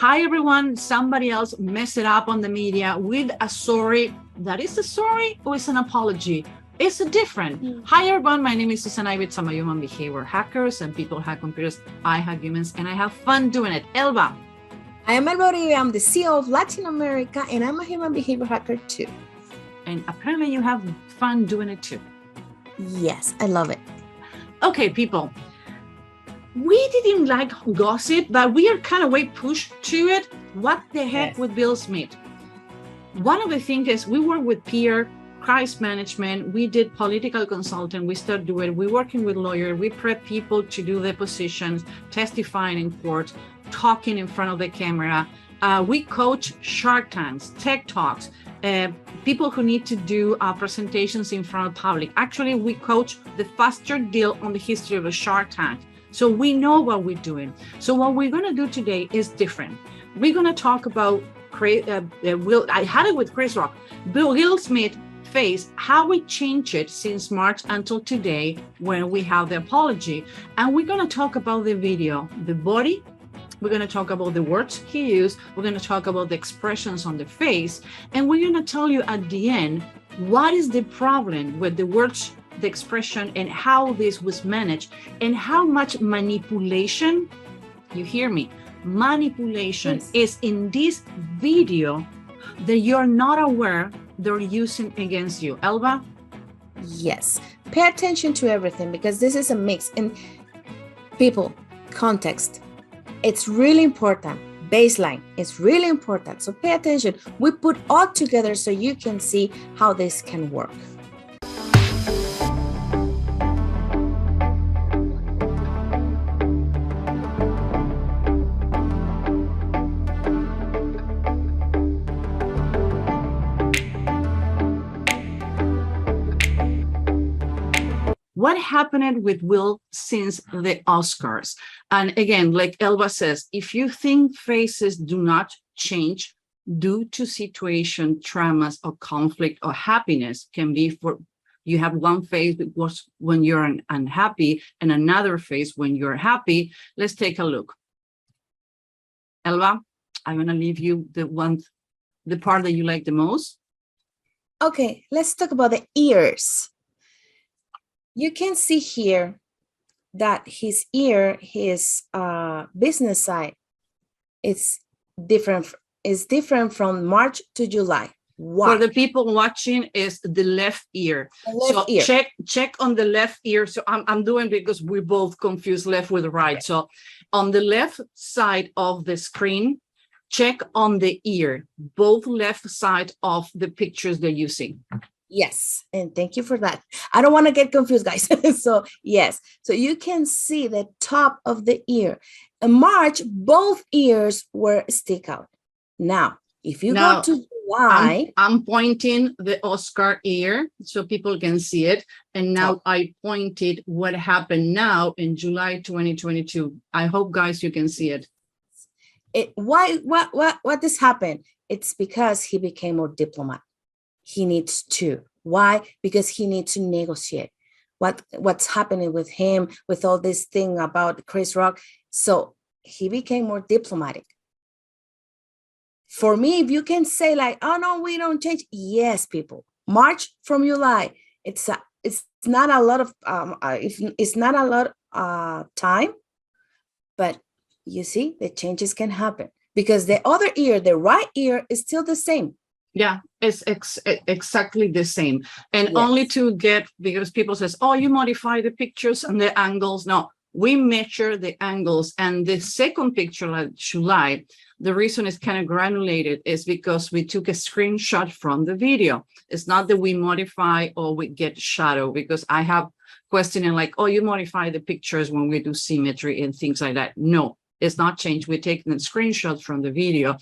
Hi, everyone. Somebody else messed it up on the media with a sorry. That is a sorry or is an apology? It's a different. Hi, everyone. My name is Ibitz. I'm a human behavior hacker. Some people hack computers. I hack humans, and I have fun doing it. Elba. I am Elba. I'm the CEO of Latin America, and I'm a human behavior hacker too. And apparently you have fun doing it too. Yes, I love it. Okay, people. We didn't like gossip, but we are kind of way pushed to it. What the heck with Bill Smith? One of the things is we work with peer crisis management. We did political consulting. We started doing, we're working with lawyers. We prep people to do their positions, testifying in court, talking in front of the camera. We coach Shark Tanks, Tech Talks, people who need to do presentations in front of public. Actually, we coach the faster deal on the history of a Shark Tank. So we know what we're doing. So what we're going to do today is different. We're going to talk about I had it with Chris Rock, Will Smith face, how we changed it since March until today when we have the apology. And we're going to talk about the video, the body. We're going to talk about the words he used. We're going to talk about the expressions on the face. And we're going to tell you at the end, what is the problem with the words, the expression, and how this was managed, and how much manipulation, you hear me, manipulation is in this video that you're not aware they're using against you. Elba? Yes. Pay attention to everything because this is a mix. And people, context, it's really important. Baseline, it's really important. So pay attention. We put all together so you can see how this can work. What happened with Will since the Oscars? And again, like Elba says, if you think faces do not change due to situation, traumas, or conflict or happiness, can be for you have one face that was when you're unhappy and another face when you're happy. Let's take a look. Elba, I'm going to leave you the part that you like the most. Okay, let's talk about the ears. You can see here that his ear, his business side, is different from March to July. Why? For the people watching, is the left ear. Ear. Check on the left ear. So I'm doing because we both confuse left with right. Okay. So on the left side of the screen, check on the ear, both left side of the pictures that you see. Yes, and thank you for that. I don't want to get confused, guys. So yes, so you can see the top of the ear. In March, both ears were stick out. Now, if you go to July, I'm pointing the Oscar ear so people can see it. And now I pointed what happened now in July 2022. I hope, guys, you can see it. What this happened? It's because he became more diplomat. He needs to. Why? Because he needs to negotiate. What's happening with him, with all this thing about Chris Rock. So he became more diplomatic. For me, if you can say like, oh no, we don't change. Yes, people. March from July. It's not a lot of it's not a lot time, but you see the changes can happen because the other ear, the right ear, is still the same. Yeah, it's exactly the same. And only to get, because people says, oh, you modify the pictures and the angles. No, we measure the angles. And the second picture, like July, the reason it's kind of granulated is because we took a screenshot from the video. It's not that we modify or we get shadow, because I have questioning like, oh, you modify the pictures when we do symmetry and things like that. No, it's not changed. We're taking the screenshots from the video.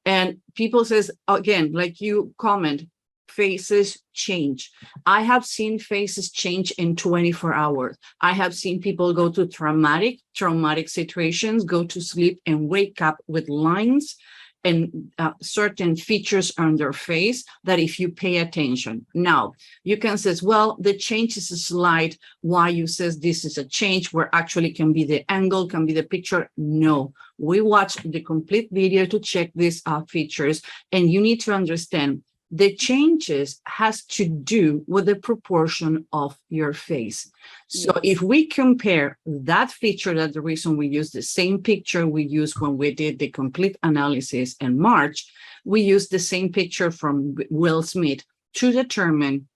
And people says, again, like you comment, faces change. I have seen faces change in 24 hours. I have seen people go to traumatic situations, go to sleep and wake up with lines and certain features on their face that if you pay attention. Now, you can say, well, the change is slight. Why you says this is a change where actually can be the angle, can be the picture? No, we watch the complete video to check these features, and you need to understand the changes has to do with the proportion of your face. So if we compare that feature, that's the reason we use the same picture we used when we did the complete analysis in March, we used the same picture from Will Smith to determine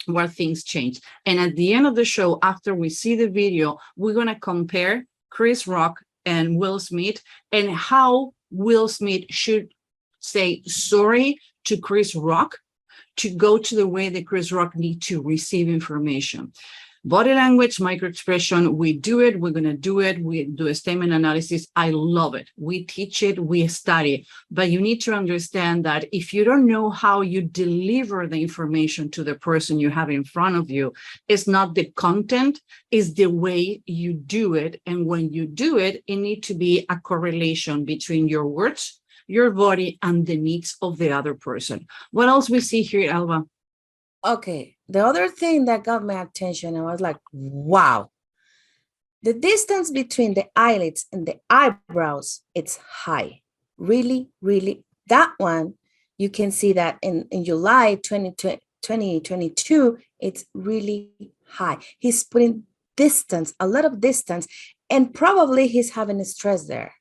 where things change. And at the end of the show, after we see the video, we're going to compare Chris Rock and Will Smith and how Will Smith should say sorry to Chris Rock to go to the way that Chris Rock need to receive information. Body language, microexpression, we do it, we're going to do it, we do a statement analysis. I love it. We teach it, we study, but you need to understand that if you don't know how you deliver the information to the person you have in front of you, it's not the content, it's the way you do it. And when you do it, it needs to be a correlation between your words, your body, and the needs of the other person. What else we see here, Alba? Okay, the other thing that got my attention, I was like, wow. The distance between the eyelids and the eyebrows, it's high. Really, really. That one, you can see that in July 2022, it's really high. He's putting distance, a lot of distance, and probably he's having stress there.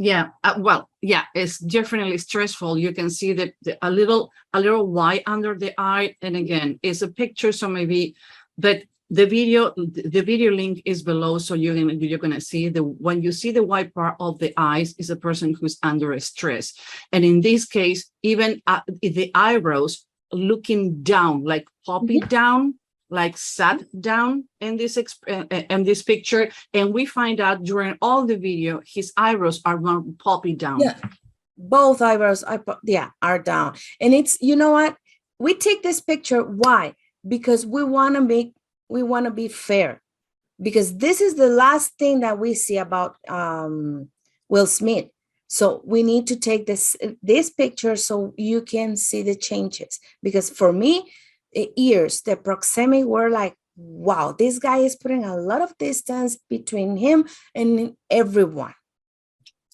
Yeah, well, yeah, it's definitely stressful. You can see that a little white under the eye, and again, it's a picture, so maybe, but the video link is below, so you're gonna see when you see the white part of the eyes is a person who's under stress, and in this case, even the eyebrows looking down, like poppy down, like sat down in this picture, and we find out during all the video his eyebrows are not poppy down. Yeah, both eyebrows are down. And it's, you know what, we take this picture, why? Because we want to be fair, because this is the last thing that we see about Will Smith. So we need to take this picture so you can see the changes, because for me, the ears, the proximity were like, wow, this guy is putting a lot of distance between him and everyone.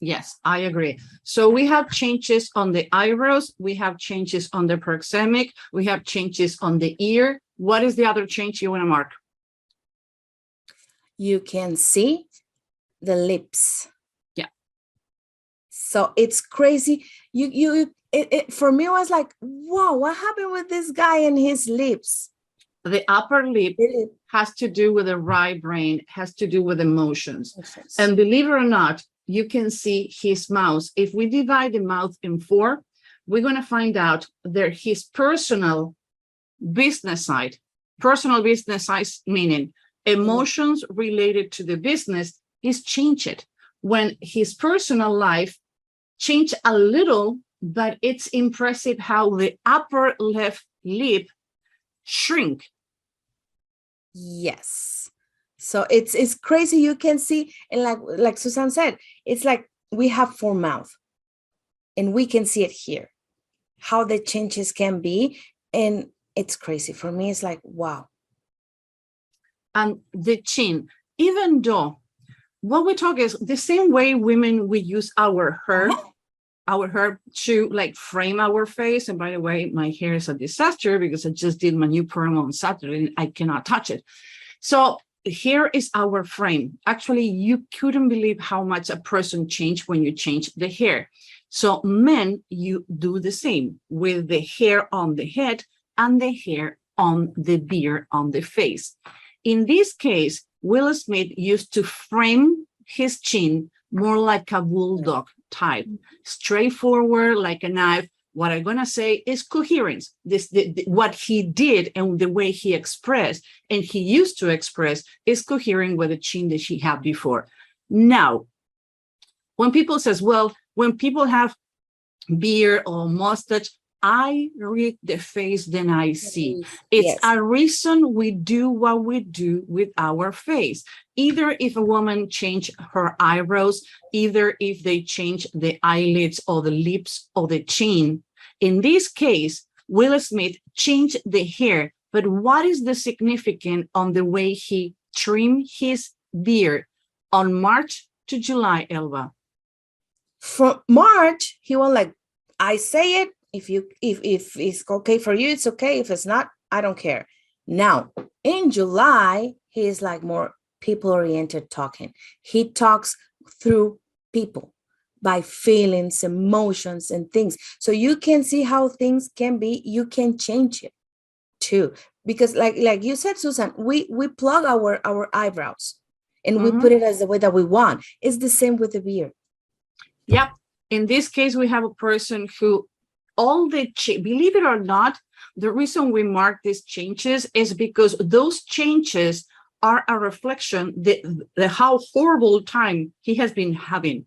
Yes, I agree. So we have changes on the eyebrows, we have changes on the proxemic, we have changes on the ear. What is the other change you want to mark? You can see the lips. Yeah. So it's crazy. For me, it was like, wow, what happened with this guy and his lips? The upper lip has to do with the right brain, has to do with emotions. And believe it or not, you can see his mouth. If we divide the mouth in 4, we're going to find out that his personal business side meaning emotions related to the business is changed. When his personal life changed a little, but it's impressive how the upper left lip shrink. Yes. So it's crazy. You can see, and like Susan said, it's like we have 4 mouths, and we can see it here, how the changes can be. And it's crazy. For me, it's like, wow. And the chin, even though what we talk is the same way women, we use our hair to like frame our face. And by the way, my hair is a disaster because I just did my new perm on Saturday and I cannot touch it. So here is our frame. Actually, you couldn't believe how much a person changed when you change the hair. So men, you do the same with the hair on the head and the hair on the beard on the face. In this case, Will Smith used to frame his chin more like a bulldog type, straightforward like a knife. What I'm going to say is coherence. What he did and the way he expressed and he used to express is coherent with the chin that she had before. Now, when people says, well, when people have beard or mustache, I read the face, then I see. It's Yes. a reason we do what we do with our face. Either if a woman change her eyebrows, either if they change the eyelids or the lips or the chin. In this case, Will Smith changed the hair, but what is the significance on the way he trimmed his beard on March to July, Elba? From March, he was like, I say it. If it's okay for you, it's okay. If it's not, I don't care. Now, in July, he's like more people-oriented talking. He talks through people by feelings, emotions, and things. So you can see how things can be. You can change it too. Because like you said, Susan, we plug our eyebrows and we put it as the way that we want. It's the same with the beard. Yep. In this case, we have a person who believe it or not, the reason we mark these changes is because those changes are a reflection the how horrible time he has been having.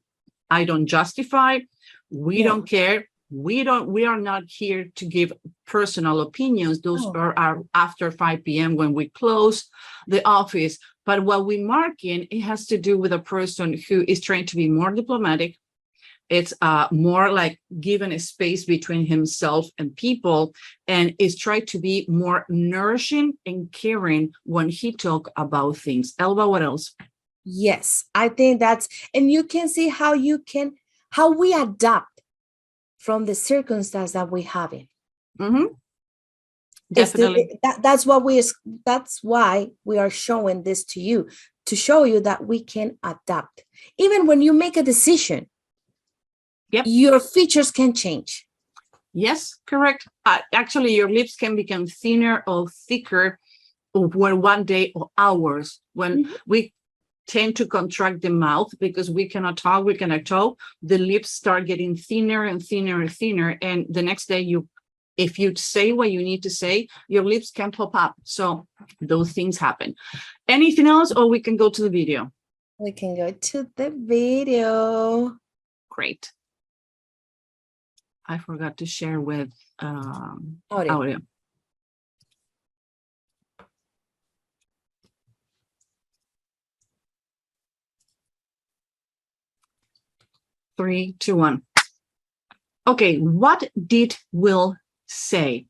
I don't justify. We don't care. We are not here to give personal opinions. Those are after 5 p.m. when we close the office. But what we mark in, it has to do with a person who is trying to be more diplomatic. It's more like giving a space between himself and people, and is trying to be more nourishing and caring when he talk about things. Elba, what else? Yes, I think that's, and you can see how we adapt from the circumstance that we have in. Definitely. That's why we are showing this to you, to show you that we can adapt. Even when you make a decision, your features can change. Yes, correct. Actually, your lips can become thinner or thicker when one day or hours. When we tend to contract the mouth because we cannot talk, the lips start getting thinner and thinner and thinner. And the next day, if you say what you need to say, your lips can pop up. So those things happen. Anything else, or we can go to the video? We can go to the video. Great. I forgot to share with audio. 3, 2, 1. Okay, what did Will say?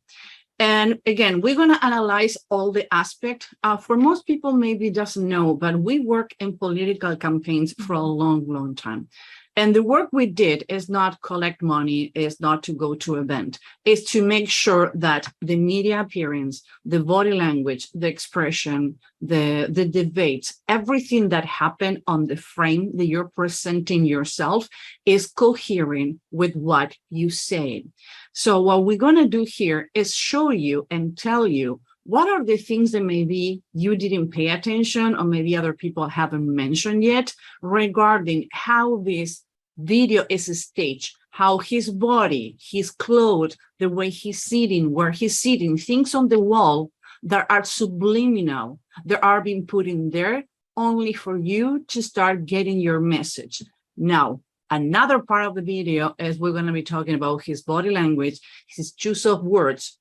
And again, we're going to analyze all the aspects. For most people, maybe doesn't know, but we work in political campaigns for a long, long time. And the work we did is not collect money, is not to go to an event, is to make sure that the media appearance, the body language, the expression, the debates, everything that happened on the frame that you're presenting yourself is coherent with what you say. So what we're going to do here is show you and tell you what are the things that maybe you didn't pay attention or maybe other people haven't mentioned yet regarding how this video is staged, how his body, his clothes, the way he's sitting, where he's sitting, things on the wall that are subliminal, that are being put in there only for you to start getting your message. Now, another part of the video is we're going to be talking about his body language, his choice of words,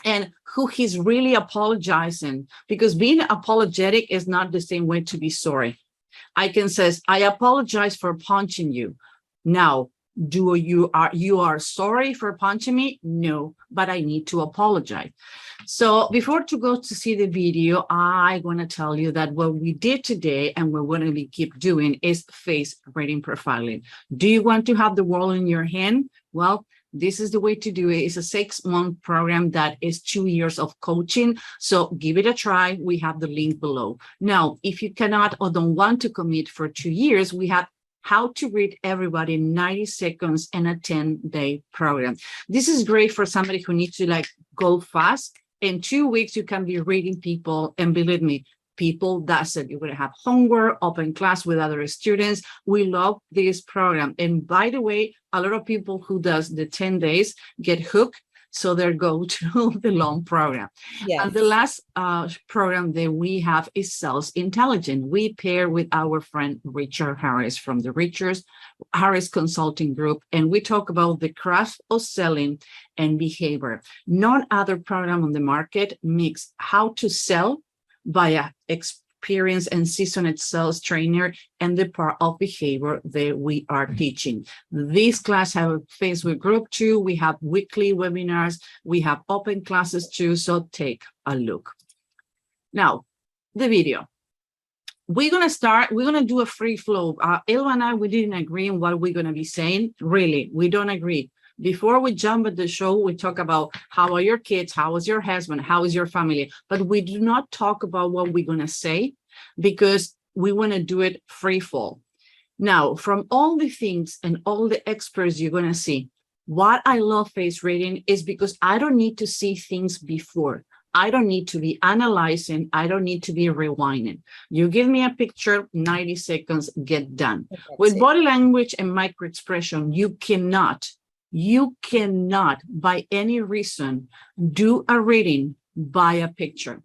and who he's really apologizing, because being apologetic is not the same way to be sorry. I can say, I apologize for punching you. Now, you are sorry for punching me? No, but I need to apologize. So before to go to see the video, I'm going to tell you that what we did today and we're going to keep doing is face reading profiling. Do you want to have the world in your hand? Well, this is the way to do it. It's a 6-month program that is 2 years of coaching. So give it a try. We have the link below. Now, if you cannot or don't want to commit for 2 years, we have how to read everybody in 90 seconds and a 10-day program. This is great for somebody who needs to go fast. In 2 weeks, you can be reading people. And believe me, people, that's it. You're going to have homework, open class with other students. We love this program. And by the way, a lot of people who does the 10 days get hooked. so they go to the long program. Yes. And the last program that we have is Sales Intelligence. We pair with our friend Richard Harris from the Richard Harris Consulting Group, and we talk about the craft of selling and behavior. No other program on the market mix how to sell by an experienced and seasoned sales trainer and the part of behavior that we are teaching. This class have a Facebook group too. We have weekly webinars. We have open classes too. So take a look. Now, the video. We're going to do a free flow. Elva and I, we didn't agree on what we're going to be saying. Really, we don't agree. Before we jump at the show, we talk about how are your kids, how is your husband, how is your family, but we do not talk about what we're going to say because we want to do it free fall. Now, from all the things and all the experts you're going to see, what I love face reading is because I don't need to see things before. I don't need to be analyzing. I don't need to be rewinding. You give me a picture, 90 seconds, get done. With body language and micro expression, you cannot by any reason do a reading by a picture.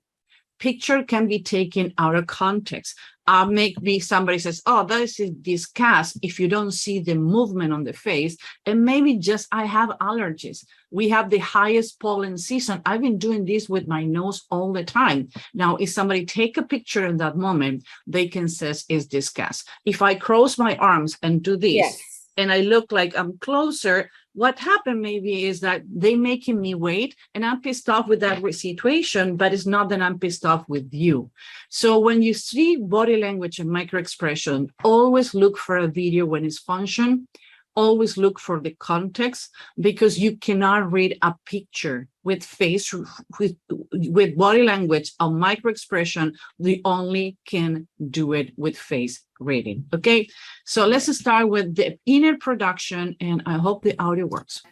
Picture can be taken out of context. Maybe somebody says, oh, this is discussed if you don't see the movement on the face. And maybe just I have allergies. We have the highest pollen season. I've been doing this with my nose all the time. Now, if somebody take a picture in that moment, they can say it's discussed. If I cross my arms and do this, yes, and I look like I'm closer, what happened maybe is that they making me wait and I'm pissed off with that situation, but it's not that I'm pissed off with you. So when you see body language and micro expression, always look for a video when it's function. Always look for the context because you cannot read a picture with face, with body language or micro expression. You only can do it with face reading. Okay, so let's start with the inner production, and I hope the audio works.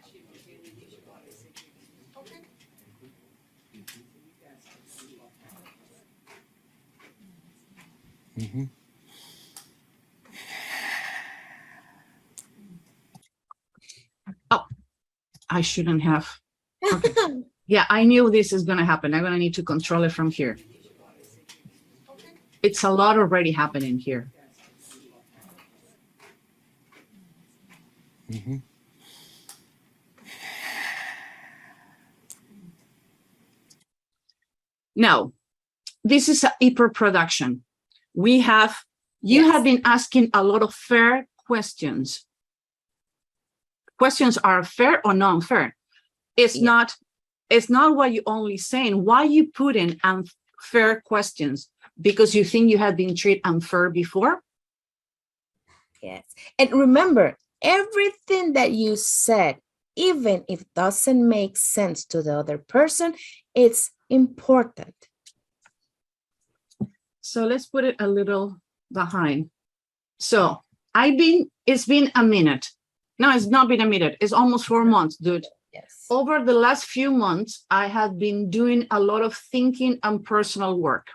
Mm-hmm. Oh, I shouldn't have. Okay. Yeah, I knew this is going to happen. I'm going to need to control it from here. It's a lot already happening here. Mm-hmm. Now, this is a hyper production. We have, you have been asking a lot of fair questions. Questions are fair or non-fair. It's not what you only saying. Why you put in unfair questions? Because you think you have been treated unfair before? Yes. And remember, everything that you said, even if it doesn't make sense to the other person, it's important. So let's put it a little behind. So it's been a minute. No, it's not been a minute. It's almost 4 months, dude. Yes. Over the last few months, I have been doing a lot of thinking and personal work.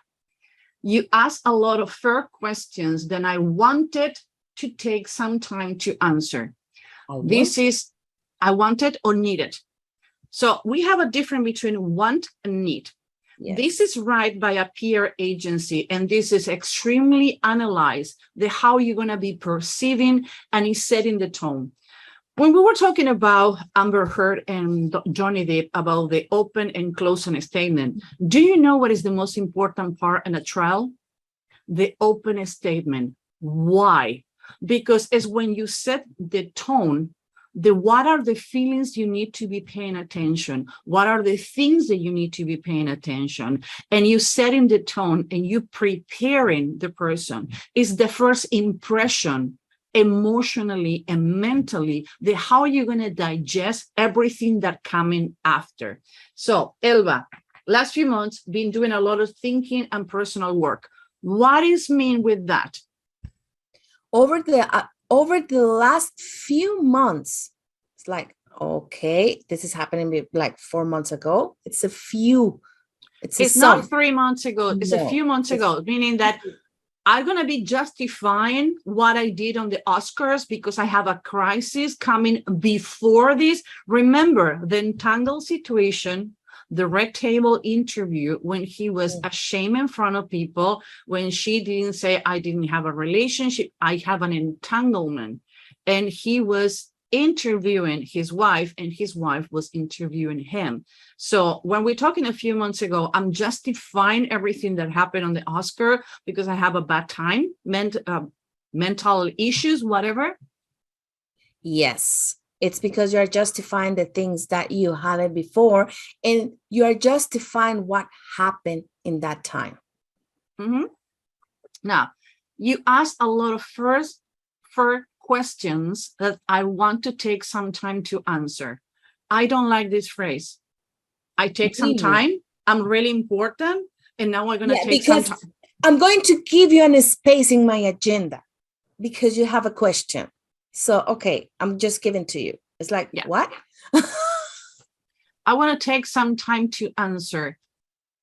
You asked a lot of fair questions that I wanted to take some time to answer. This is, I wanted or needed. So we have a difference between want and need. Yes. This is right by a peer agency, and this is extremely analyzed, how you're going to be perceiving, and is setting the tone. When we were talking about Amber Heard and Johnny Depp about the open and closing statement, do you know what is the most important part in a trial? The open statement. Why? Because it's when you set the tone, what are the feelings you need to be paying attention? What are the things that you need to be paying attention? And you setting the tone and you preparing the person is the first impression emotionally and mentally, how you're going to digest everything that coming after. So, Elva, last few months, been doing a lot of thinking and personal work. What is mean with that? Over the last few months, it's like, okay, this is happening like 4 months ago. It's a few. It's not 3 months ago. It's a few months ago, meaning that I'm going to be justifying what I did on the Oscars because I have a crisis coming before this. Remember the entangled situation, the red table interview, when he was ashamed in front of people, when she didn't say, I didn't have a relationship, I have an entanglement. And he was interviewing his wife and his wife was interviewing him. So when we're talking a few months ago, I'm justifying everything that happened on the Oscar because I have a bad time, mental issues, whatever. Yes, it's because you're justifying the things that you had before, and you are justifying what happened in that time. Now, you asked a lot of first questions that I want to take some time to answer. I don't like this phrase. I take some time. I'm really important. And now I'm going to take some time. I'm going to give you a space in my agenda because you have a question. So, okay, I'm just giving to you. It's like, what? I want to take some time to answer.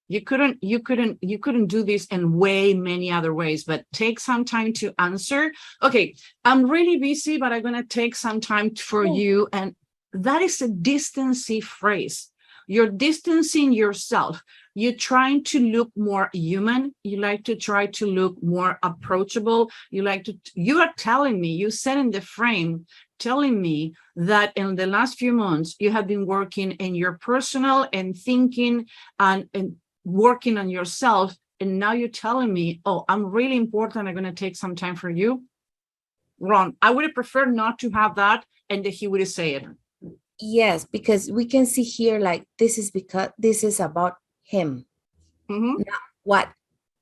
You couldn't do this in many other ways, but take some time to answer. Okay, I'm really busy, but I'm going to take some time for you. And that is a distancing phrase. You're distancing yourself. You're trying to look more human. You like to try to look more approachable. You are telling me, you said in the frame, telling me that in the last few months, you have been working in your personal and thinking and working on yourself, and now you're telling me, oh, I'm really important, I'm going to take some time for you. Ron, I would have preferred not to have that, and that he would have said it. Yes, because we can see here, like, this is because this is about him, not what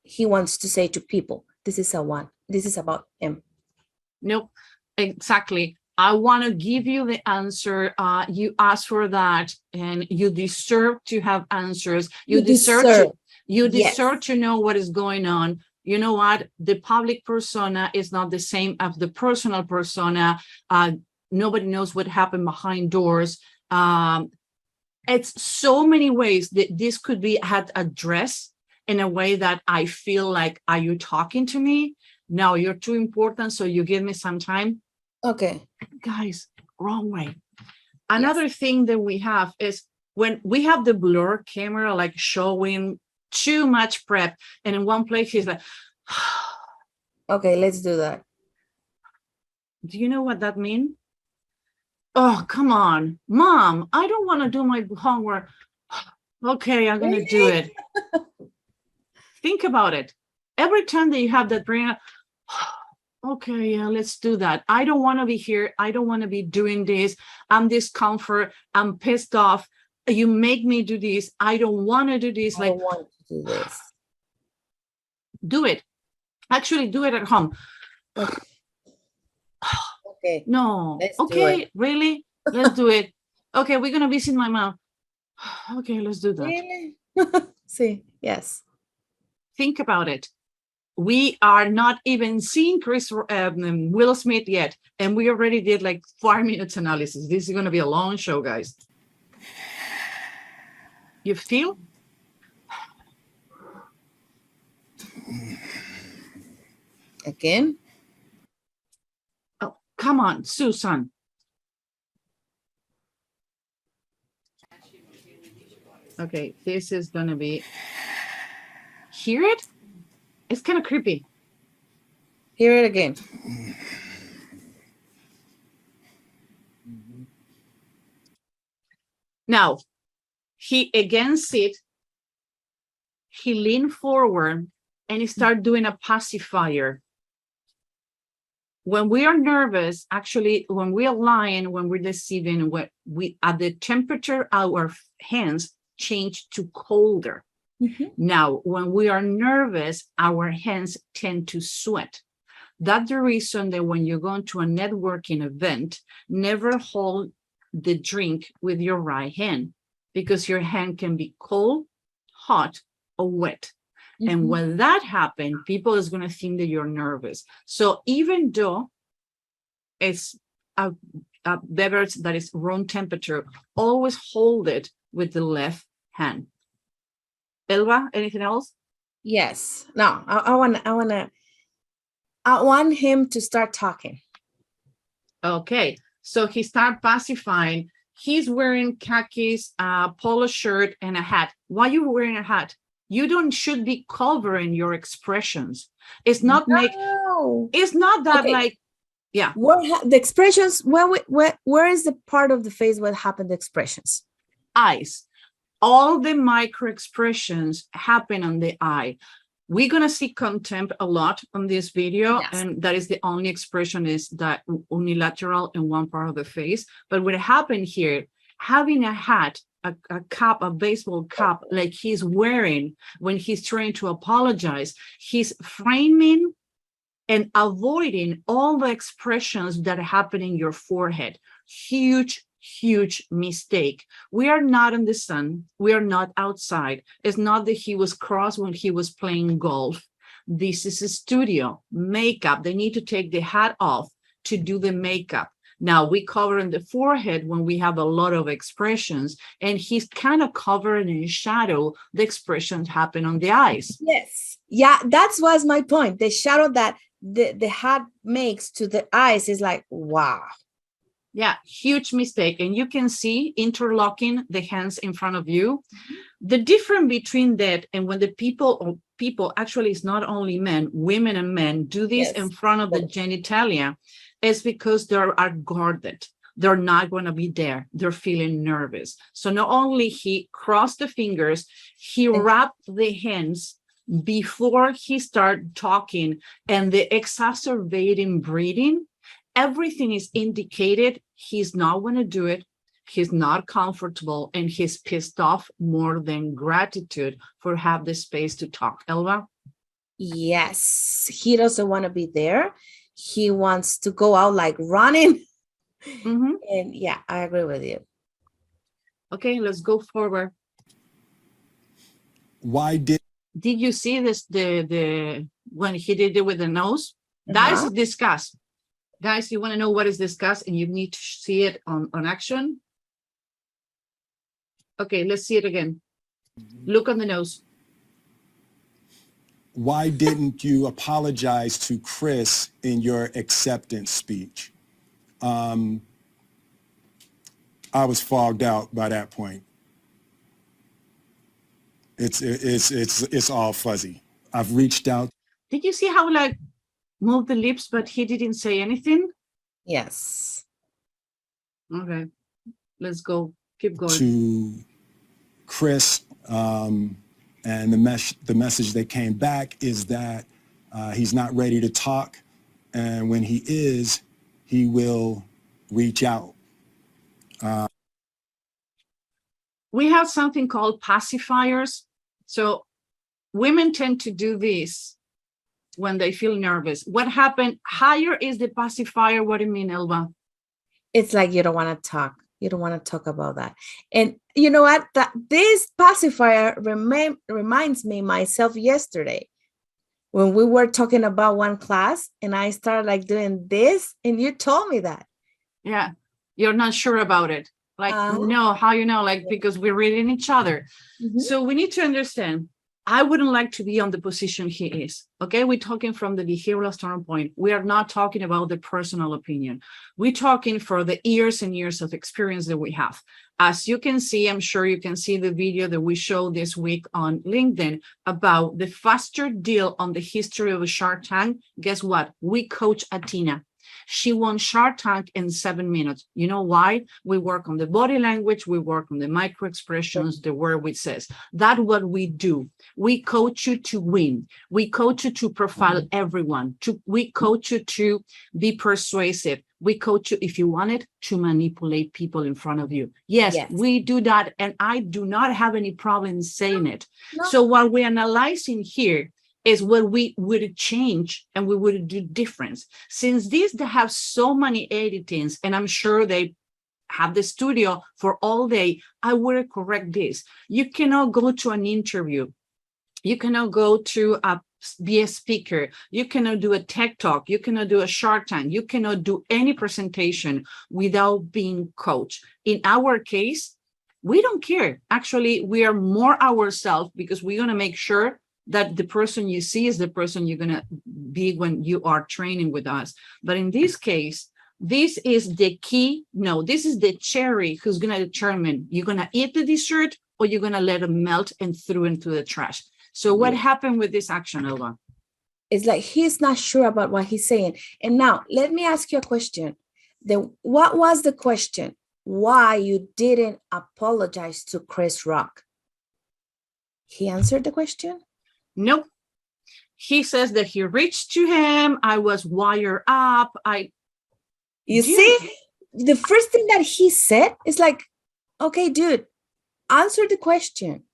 he wants to say to people. This is about him. Nope, exactly. I want to give you the answer. You asked for that, and you deserve to have answers. You deserve to know what is going on. You know what? The public persona is not the same as the personal persona. Nobody knows what happened behind doors. It's so many ways that this could be addressed in a way that I feel like, are you talking to me? No, you're too important, so you give me some time. Okay. Guys, wrong way. Another thing that we have is when we have the blur camera, like showing too much prep, and in one place he's like, okay, let's do that. Do you know what that means? Oh, come on, Mom, I don't want to do my homework. Okay, I'm going to do it. Think about it. Every time that you have that brain, okay, yeah, let's do that. I don't want to be here. I don't want to be doing this. I'm discomfort. I'm pissed off. You make me do this. I don't want to do this. I don't want to do this. Do it. Actually, do it at home. Okay. No. Let's okay, really? Let's do it. Okay, we're going to visit my mom. Okay, let's do that. Really? See, yes. Think about it. We are not even seeing Will Smith yet, and we already did like 5 minutes analysis. This is going to be a long show, guys. You feel? Again? Oh, come on, Susan. Okay, this is going to be... Hear it? It's kind of creepy. Hear it again. Now, he again sit, he leaned forward, and he started doing a pacifier. When we are nervous, actually, when we are lying, when we're deceiving, when we at the temperature, our hands change to colder. Now, when we are nervous, our hands tend to sweat. That's the reason that when you go to a networking event, never hold the drink with your right hand, because your hand can be cold, hot, or wet. And when that happens, people is going to think that you're nervous. So even though it's a beverage that is room temperature, always hold it with the left hand. Elba, anything else? Yes. No, I wanna I want him to start talking. Okay, so he started pacifying. He's wearing khakis, polo shirt, and a hat. Why are you wearing a hat? You don't should be covering your expressions. It's not it's not that like, yeah. The expressions, where is the part of the face where happened the expressions? Eyes. All the micro expressions happen on the eye. We're going to see contempt a lot on this video. Yes. And that is the only expression is that unilateral in one part of the face. But what happened here, having a hat, a cap, a baseball cap, like he's wearing when he's trying to apologize, he's framing and avoiding all the expressions that happen in your forehead. Huge mistake. We are not in the sun. We are not outside. It's not that he was cross when he was playing golf. This is a studio. Makeup. They need to take the hat off to do the makeup. Now we cover in the forehead when we have a lot of expressions, and he's kind of covering in shadow. The expressions happen on the eyes. Yes. Yeah, that was my point. The shadow that the hat makes to the eyes is like, wow. Yeah, huge mistake. And you can see interlocking the hands in front of you. The difference between that and when the people actually, it's not only men, women and men do this in front of the genitalia, is because they are guarded. They're not going to be there. They're feeling nervous. So not only he crossed the fingers, he wrapped the hands before he started talking, and the exacerbating breathing, everything is indicated he's not going to do it. He's not comfortable, and he's pissed off more than gratitude for have the space to talk. Elva? Yes, he doesn't want to be there. He wants to go out like running. And yeah, I agree with you. Okay, let's go forward. Why did you see this, the when he did it with the nose? That is discussed. Guys, you want to know what is discussed, and you need to see it on action. Okay, let's see it again. Look on the nose. Why didn't you apologize to Chris in your acceptance speech? I was fogged out by that point. It's all fuzzy. I've reached out. Did you see how like moved the lips, but he didn't say anything? Yes. Okay, let's go. Keep going. To Chris, and the message that came back is that he's not ready to talk, and when he is, he will reach out. We have something called pacifiers. So women tend to do this when they feel nervous. What happened? Higher is the pacifier. What do you mean, Elva? It's like you don't want to talk. You don't want to talk about that. And you know what? This pacifier reminds me myself yesterday when we were talking about one class and I started like doing this and you told me that. Yeah, you're not sure about it. Like, no, how you know? Like, because we're reading each other. So we need to understand, I wouldn't like to be on the position he is. Okay, we're talking from the behavioral standpoint. We are not talking about the personal opinion. We're talking for the years and years of experience that we have. As you can see, I'm sure you can see the video that we showed this week on LinkedIn about the faster deal on the history of a Shark Tank. Guess what? We coach Atina. She won Shark Tank in 7 minutes. You know why? We work on the body language. We work on the micro expressions, the word we says. That's what we do. We coach you to win. We coach you to profile everyone. We coach you to be persuasive. We coach you, if you want it, to manipulate people in front of you. Yes, we do that. And I do not have any problem saying it. No. So what we're analyzing here is what we would change and we would do difference. Since these they have so many editings, and I'm sure they have the studio for all day, I would correct this. You cannot go to an interview. You cannot go to be a speaker. You cannot do a tech talk. You cannot do a Shark Tank. You cannot do any presentation without being coached. In our case, we don't care. Actually, we are more ourselves because we're going to make sure that the person you see is the person you're going to be when you are training with us. But in this case, this is the key. No, this is the cherry who's going to determine you're going to eat the dessert or you're going to let it melt and throw into the trash. So what happened with this action, Elva? It's like he's not sure about what he's saying. And now let me ask you a question. What was the question? Why you didn't apologize to Chris Rock? He answered the question? Nope. He says that he reached to him. I was wired up. You see, the first thing that he said is like, okay, dude, answer the question.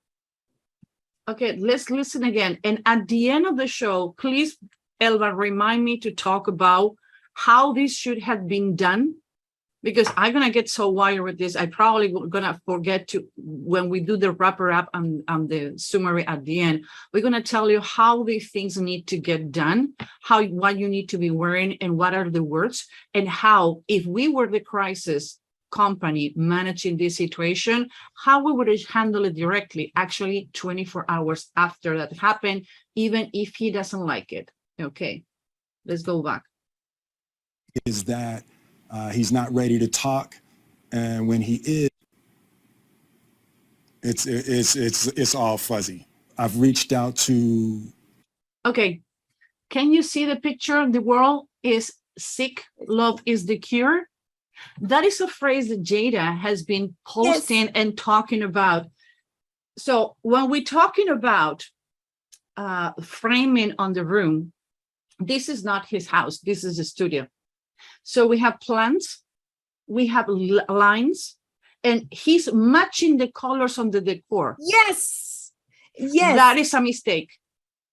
Okay, let's listen again. And at the end of the show, please, Elva, remind me to talk about how this should have been done, because I'm going to get so wired with this. I probably going to forget to, when we do the wrapper up and the summary at the end, we're going to tell you how these things need to get done, what you need to be wearing and what are the words, and how, if we were the crisis company managing this situation, how we would handle it directly, actually 24 hours after that happened, even if he doesn't like it. Okay, let's go back. Is that he's not ready to talk, and when he is, it's all fuzzy. I've reached out to. Okay, can you see the picture? The world is sick, love is the cure. That is a phrase that Jada has been posting and talking about. So when we're talking about framing on the room, this is not his house. This is a studio. So we have plants, we have lines, and he's matching the colors on the decor. Yes. Yes. That is a mistake.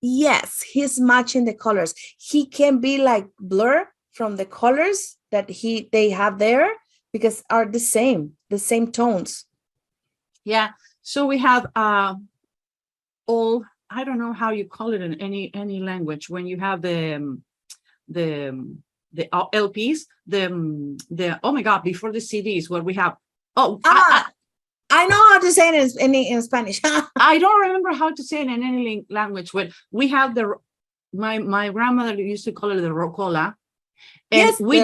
Yes, he's matching the colors. He can be like blur from the colors that they have there because are the same tones. Yeah. So we have all, I don't know how you call it in any language, when you have the LPs, the oh my God, before the CDs, where we have I know how to say it in Spanish. I don't remember how to say it in any language. When we have my grandmother used to call it the rocola. And yes, we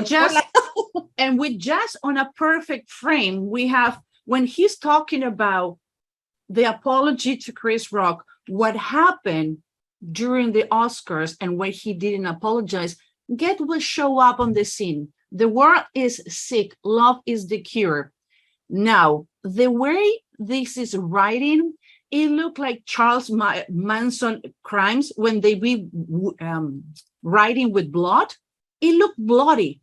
just on a perfect frame, we have, when he's talking about the apology to Chris Rock, what happened during the Oscars and when he didn't apologize, get what show up on the scene. The world is sick, love is the cure. Now, the way this is writing, it looked like Charles Manson crimes when they be writing with blood. It looked bloody.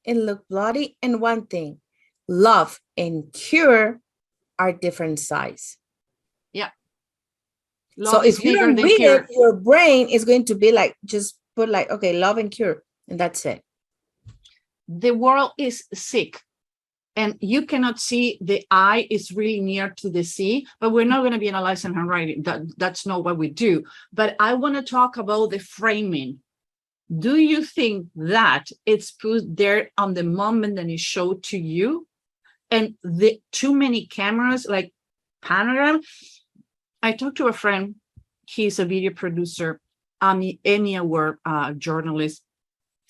It looked bloody. And one thing, love and cure are different size. Yeah. Love so if you don't read it, your brain is going to be like, just put like, okay, love and cure, and that's it. The world is sick. And you cannot see the I is really near to the C, but we're not going to be analyzing handwriting. That's not what we do. But I want to talk about the framing. Do you think that it's put there on the moment that it showed to you? And the too many cameras, like panorama. I talked to a friend, he's a video producer, Emmy Award journalist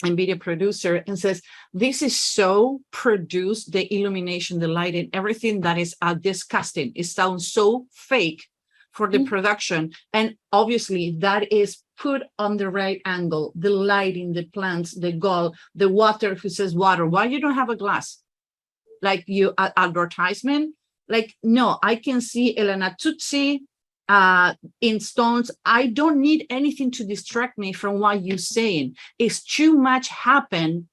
and video producer, and says, this is so produced, the illumination, the lighting, everything that is disgusting. It sounds so fake for the production. And obviously that is put on the right angle, the lighting, the plants, the gold, the water, who says water. Why you don't have a glass? Like you advertisement? Like, no, I can see Elena Tutsi in stones. I don't need anything to distract me from what you're saying. It's too much happened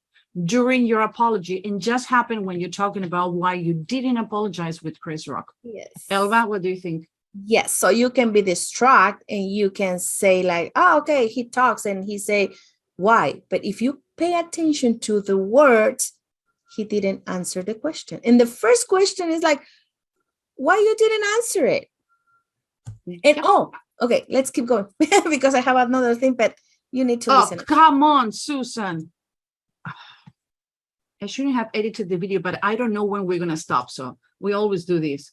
during your apology and just happened when you're talking about why you didn't apologize with Chris Rock. Yes. Elva, what do you think? Yes, so you can be distracted and you can say like, oh, okay, he talks and he say, why? But if you pay attention to the words, he didn't answer the question. And the first question is like, why you didn't answer it? And okay, let's keep going because I have another thing, but you need to listen. Come on, Susan. I shouldn't have edited the video, but I don't know when we're going to stop. So we always do this.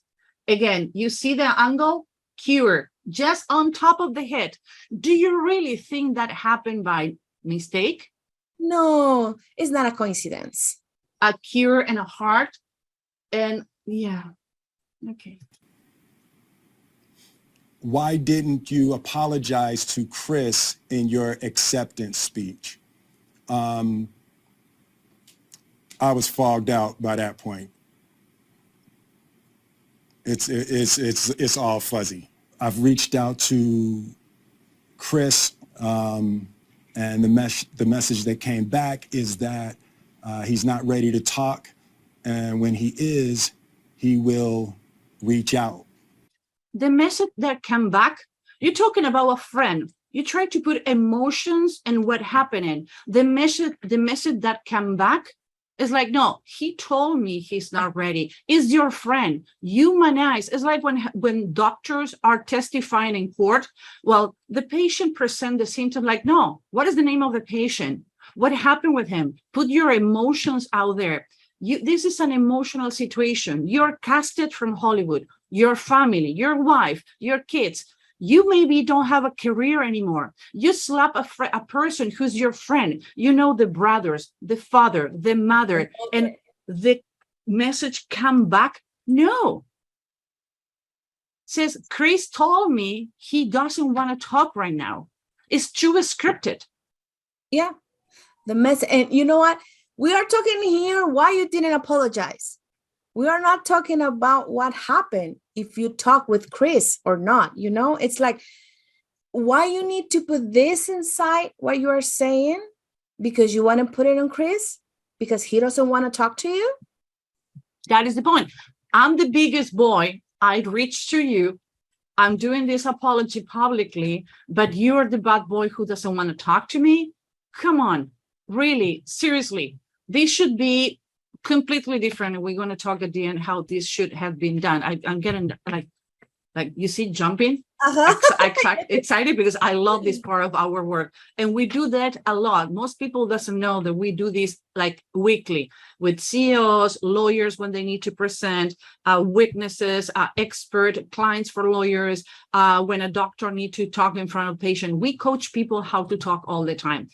Again, you see the angle? cure, just on top of the head. Do you really think that happened by mistake? No, it's not a coincidence. A cure and a heart, and yeah, okay. Why didn't you apologize to Chris in your acceptance speech? I was fogged out by that point. It's all fuzzy. I've reached out to Chris, and the message that came back is that he's not ready to talk, and when he is, he will reach out. The message that came back, you're talking about a friend. You try to put emotions and what happening. The message that came back is like, no, he told me he's not ready. Is your friend. Humanize. It's like when doctors are testifying in court. Well, the patient present the symptom like, no, what is the name of the patient? What happened with him? Put your emotions out there. This is an emotional situation. You're casted from Hollywood, your family, your wife, your kids. You maybe don't have a career anymore. You slap a person who's your friend. You know, the brothers, the father, the mother, and the message come back. No. Says, Chris told me he doesn't want to talk right now. It's too scripted. Yeah. The message. And you know what? We are talking here why you didn't apologize. We are not talking about what happened if you talk with Chris or not. You know, it's like, why you need to put this inside what you are saying because you want to put it on Chris because he doesn't want to talk to you. That is the point. I'm the biggest boy. I'd reach to you. I'm doing this apology publicly, but you're the bad boy who doesn't want to talk to me. Come on, really, seriously. This should be completely different. We're going to talk at the end how this should have been done. I'm getting like you see, jumping. Excited because I love this part of our work, and we do that a lot. Most people doesn't know that we do this like weekly with CEOs, lawyers when they need to present, witnesses, expert clients for lawyers. When a doctor need to talk in front of a patient, we coach people how to talk all the time.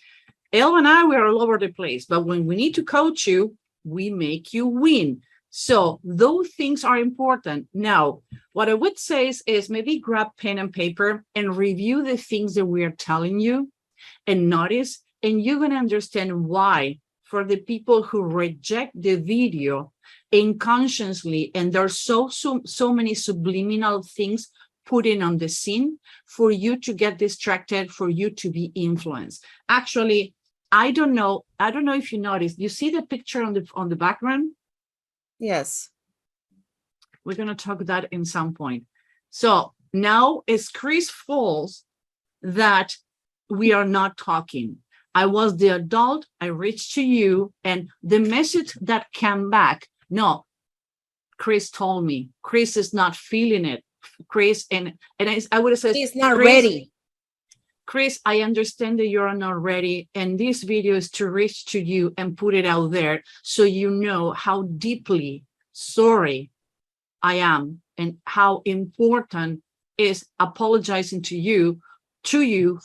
Elle and I, we're all over the place, but when we need to coach you, we make you win. So those things are important. Now, what I would say is maybe grab pen and paper and review the things that we are telling you and notice, and you're going to understand why for the people who reject the video unconsciously, and there's so many subliminal things put in on the scene for you to get distracted, for you to be influenced. Actually, I don't know if you noticed, you see the picture on the background? Yes. We're going to talk that in some point. So now it's Chris' fault that we are not talking. I was the adult, I reached to you, and the message that came back, no, Chris told me, Chris is not feeling it. Chris, and I would have said, he's not ready. Chris, I understand that you're not ready, and this video is to reach to you and put it out there so you know how deeply sorry I am and how important is apologizing to you,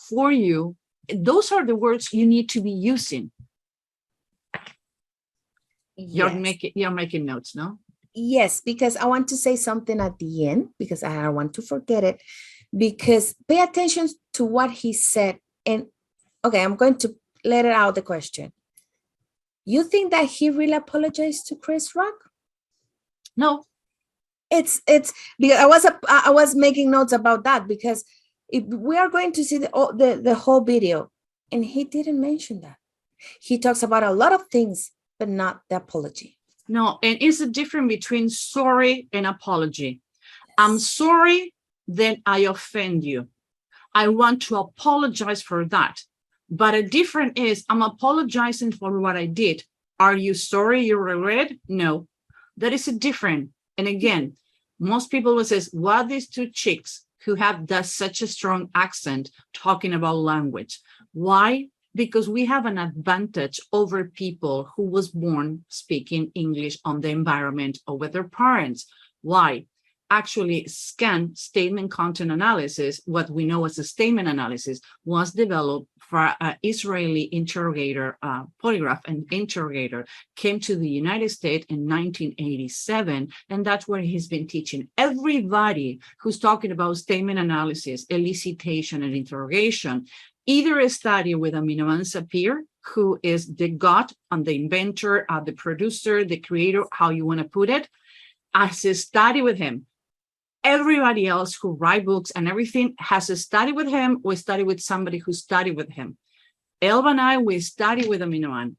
for you. Those are the words you need to be using. Yes. You're making notes, no? Yes, because I want to say something at the end because I don't want to forget it. Because pay attention to what he said. And okay, I'm going to let it out the question. You think that he really apologized to Chris Rock? No. It's because I was making notes about that because if we are going to see the whole video, and he didn't mention that. He talks about a lot of things, but not the apology. No, and it's a difference between sorry and apology. Yes. I'm sorry, then I offend you. I want to apologize for that. But a difference is I'm apologizing for what I did. Are you sorry you regret it? No, that is a different. And again, most people will say, what are these two chicks who have such a strong accent talking about language? Why? Because we have an advantage over people who was born speaking English on the environment or with their parents. Why? actually scan statement content analysis, what we know as a statement analysis, was developed for an Israeli interrogator, polygraph and interrogator, came to the United States in 1987, and that's where he's been teaching everybody who's talking about statement analysis, elicitation, and interrogation, either a study with Aminovan Sapir, who is the god and the inventor, the producer, the creator, how you want to put it, as a study with him. Everybody else who write books and everything has a study with him or study with somebody who studied with him. Elba and I, we study with Aminovan.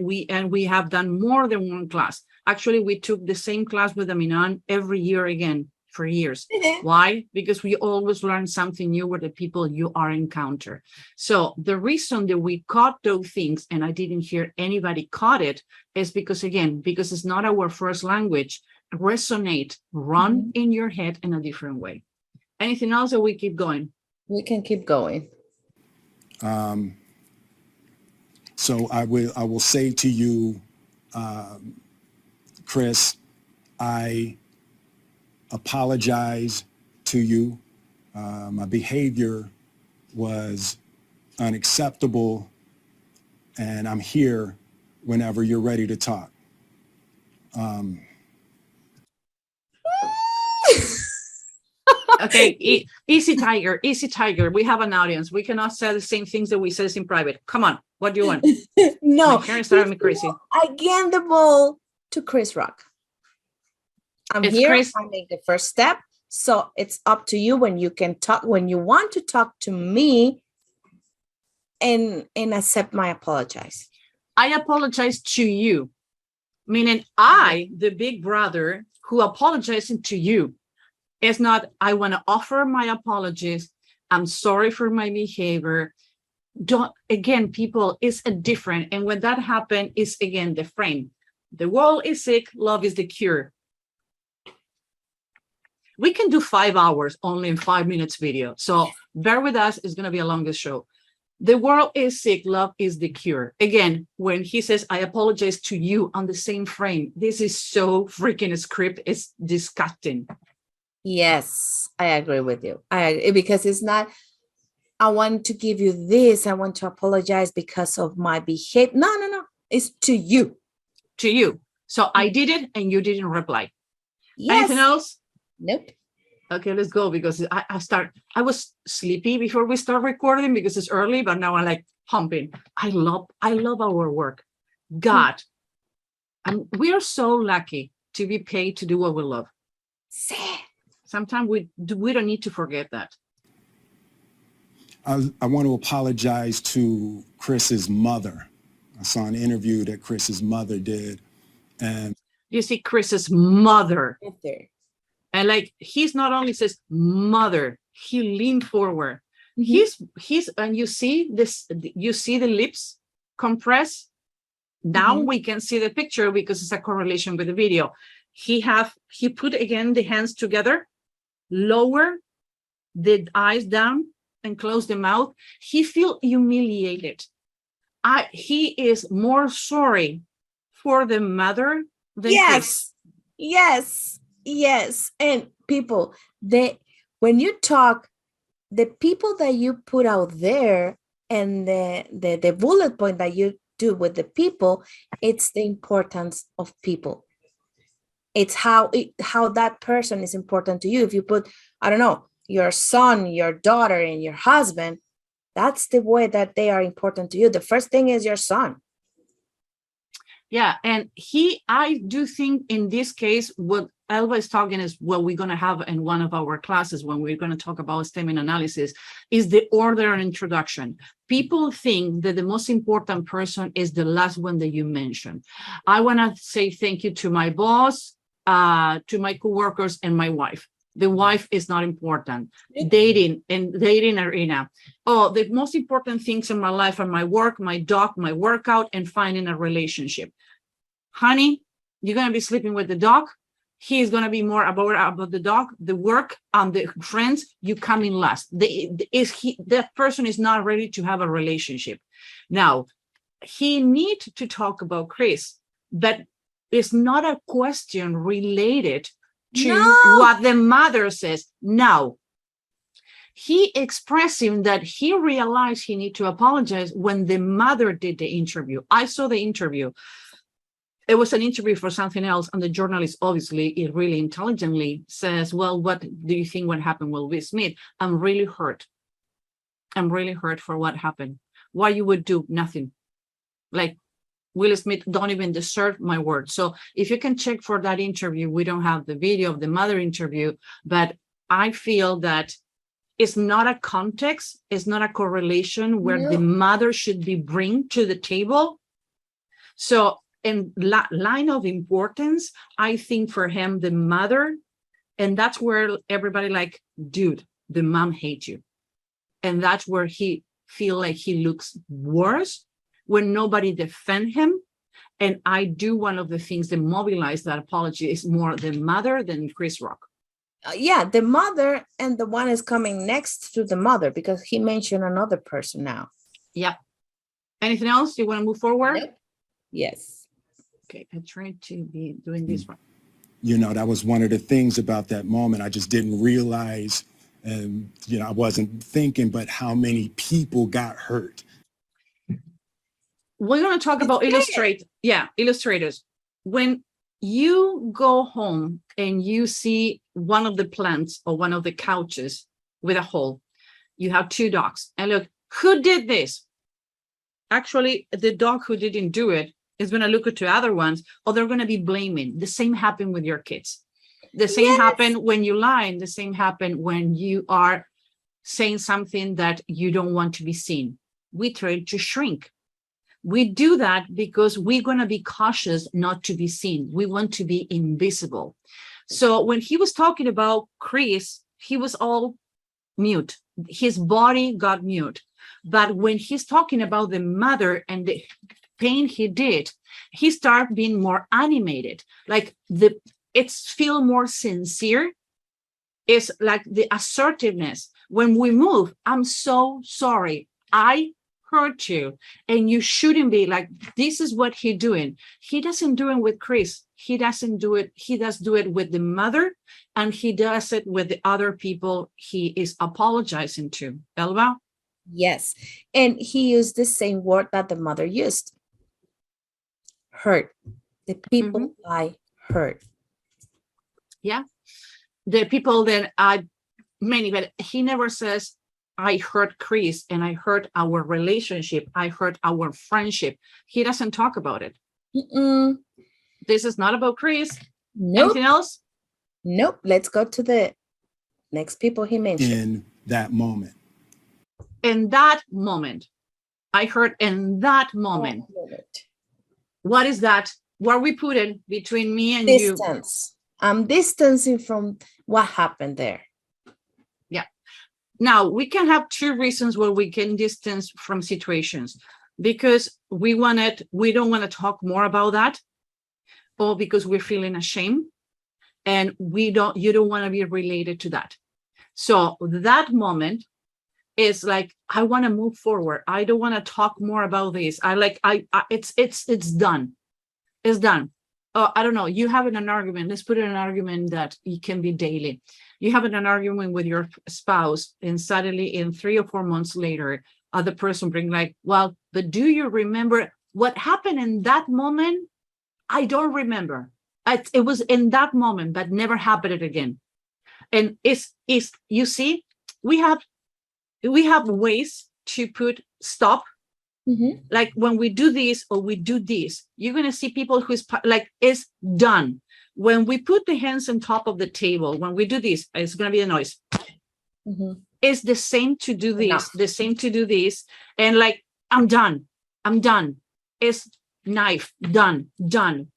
We have done more than one class. Actually, we took the same class with Aminovan every year again for years. Why? Because we always learn something new with the people you are encounter. So the reason that we caught those things, and I didn't hear anybody caught it, is because, again, because it's not our first language, resonate, run in your head in a different way. Anything else, or we keep going? We can keep going. So I will say to you, Chris, I apologize to you. My behavior was unacceptable, and I'm here whenever you're ready to talk. Okay, easy tiger, easy tiger. We have an audience. We cannot say the same things that we says in private. Come on, what do you want? No, my parents driving me crazy. I give the ball to Chris Rock. It's here. Chris. I make the first step. So it's up to you when you can talk, when you want to talk to me and accept my apologize. I apologize to you, meaning I, the big brother who apologizing to you. It's not, I want to offer my apologies. I'm sorry for my behavior. Again, people, it's a different. And when that happened, it's again the frame. The world is sick, love is the cure. We can do 5 hours only in 5 minutes video. So bear with us, it's going to be a longer show. The world is sick, love is the cure. Again, when he says, I apologize to you on the same frame, this is so freaking script, it's disgusting. Yes, I agree with you. I agree, because it's not, I want to give you this, I want to apologize because of my behavior. No. It's to you. To you. So I did it and you didn't reply. Yes. Anything else? Nope. Okay, let's go, because I was sleepy before we start recording because it's early, but now I'm like pumping. I love our work. God. And we are so lucky to be paid to do what we love. Sometimes we don't need to forget that. I want to apologize to Chris's mother. I saw an interview that Chris's mother did. And you see Chris's mother. And like, he's not only says mother, he leaned forward. He's and you see this, you see the lips compress. Now we can see the picture because it's a correlation with the video. He put again the hands together, lower the eyes down and close the mouth. He feel humiliated. He is more sorry for the mother than Chris. Yes. And people, when you talk, the people that you put out there and the bullet point that you do with the people, it's the importance of people. It's how that person is important to you. If you put, I don't know, your son, your daughter, and your husband, that's the way that they are important to you. The first thing is your son. Yeah, and I do think in this case, what Elba is talking is what we're going to have in one of our classes when we're going to talk about statement analysis is the order and introduction. People think that the most important person is the last one that you mentioned. I want to say thank you to my boss, to my coworkers, and my wife. The wife is not important. Dating arena. Oh, the most important things in my life are my work, my dog, my workout, and finding a relationship. Honey, you're going to be sleeping with the dog. He's going to be more about the dog, the work, and the friends. You come in last. That person is not ready to have a relationship. Now, he needs to talk about Chris, but it's not a question related to what the mother says. Now, he expressing that he realized he need to apologize when the mother did the interview. I saw the interview. It was an interview for something else, and the journalist, obviously, it really intelligently says, well, what do you think what happened with Will Smith? I'm really hurt. I'm really hurt for what happened. Why you would do nothing? Like, Will Smith don't even deserve my word. So if you can check for that interview, we don't have the video of the mother interview, but I feel that it's not a context, it's not a correlation where the mother should be bring to the table. So in line of importance, I think for him, the mother, and that's where everybody like, dude, the mom hates you. And that's where he feel like he looks worse when nobody defend him. And I do one of the things that mobilize that apology is more the mother than Chris Rock. Yeah, the mother, and the one is coming next to the mother because he mentioned another person now. Yeah. Anything else? You want to move forward? Nope. Yes. Okay, I tried to be doing this one. You know, that was one of the things about that moment. I just didn't realize, and you know, I wasn't thinking, but how many people got hurt. We're going to talk about illustrators. When you go home and you see one of the plants or one of the couches with a hole, you have two dogs, and look, who did this? Actually, the dog who didn't do it is going to look at the other ones, or they're going to be blaming. The same happened with your kids. The same happened when you lie, and the same happened when you are saying something that you don't want to be seen. We try to shrink. We do that because we're going to be cautious not to be seen. We want to be invisible. So when he was talking about Chris, he was all mute. His body got mute. But when he's talking about the mother and the pain he did, he started being more animated. Like it's feel more sincere. It's like the assertiveness. When we move, I'm so sorry. I hurt you, and you shouldn't be like, this is what he's doing. He doesn't do it with Chris. He doesn't do it. He does do it with the mother, and he does it with the other people he is apologizing to. Elba? Yes. And he used the same word that the mother used. Hurt. The people I hurt. Yeah. The people that but he never says, I hurt Chris and I hurt our relationship. I hurt our friendship. He doesn't talk about it. This is not about Chris. Nope. Anything else? Nope. Let's go to the next people he mentioned. In that moment. In that moment. I hurt in that moment. What is that? Where we put it between me and Distance. I'm distancing from what happened there. Yeah. Now, we can have two reasons where we can distance from situations, because we don't want to talk more about that, or because we're feeling ashamed and you don't want to be related to that. So that moment is like, I want to move forward. I don't want to talk more about this. It's done. It's done. I don't know. You have an argument. Let's put in an argument that it can be daily. You have an argument with your spouse, and suddenly in 3 or 4 months later, other person bring like, well, but do you remember what happened in that moment? I don't remember. It was in that moment, but never happened again. And it's you see, we have ways to put stop. Like when we do this or we do this, you're going to see people who's like, it's done. When we put the hands on top of the table, when we do this, it's going to be a noise. It's the same to do this, the same to do this. And like, I'm done. It's knife, done.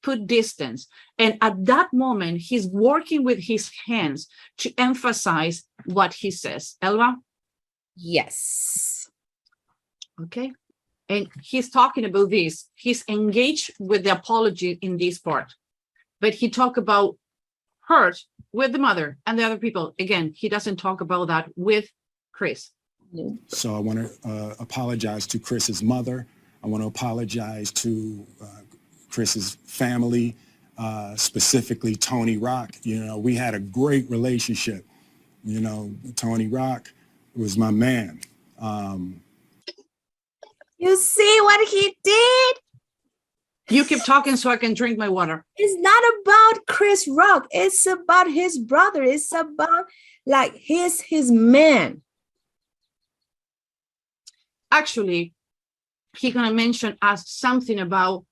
Put distance. And at that moment, he's working with his hands to emphasize what he says. Elba? Yes. Okay. And he's talking about this. He's engaged with the apology in this part. But he talked about hurt with the mother and the other people. Again, he doesn't talk about that with Chris. So I want to apologize to Chris's mother. I want to apologize to Chris's family. specifically Tony Rock. You know, we had a great relationship. You know, Tony Rock was my man. You see what he did? You keep talking so I can drink my water. It's not about Chris Rock. It's about his brother. It's about like his man. Actually, he's gonna mention us something about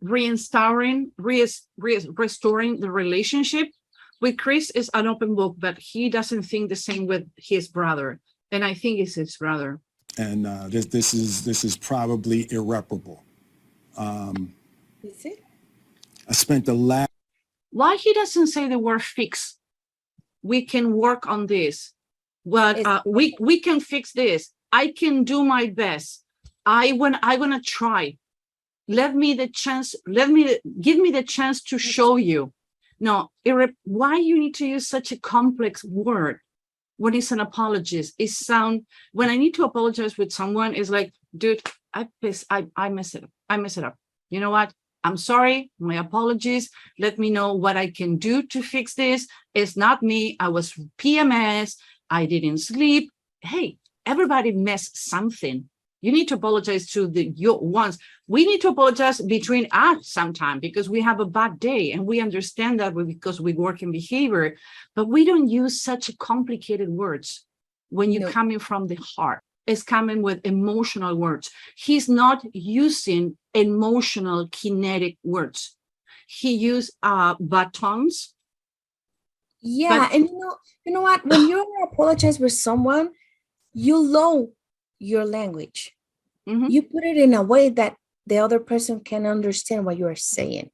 restoring the relationship. With Chris is an open book, but he doesn't think the same with his brother, and I think it's his brother. And this is probably irreparable. Is it? I spent the last. Why he doesn't say the word fix? We can work on this. But we can fix this. I can do my best. I wanna try. Give me the chance to show you. No, why you need to use such a complex word when it's an apologist? When I need to apologize with someone, it's like, dude, I mess it up. You know what? I'm sorry, my apologies. Let me know what I can do to fix this. It's not me. I was PMS. I didn't sleep. Hey, everybody messed something. You need to apologize to your ones. We need to apologize between us sometimes because we have a bad day, and we understand that because we work in behavior, but we don't use such complicated words when you're coming from the heart. It's coming with emotional words. He's not using emotional kinetic words. He used batons. Yeah, and you know what? When you apologize with someone, you lower your language. Mm-hmm. You put it in a way that the other person can understand what you are saying.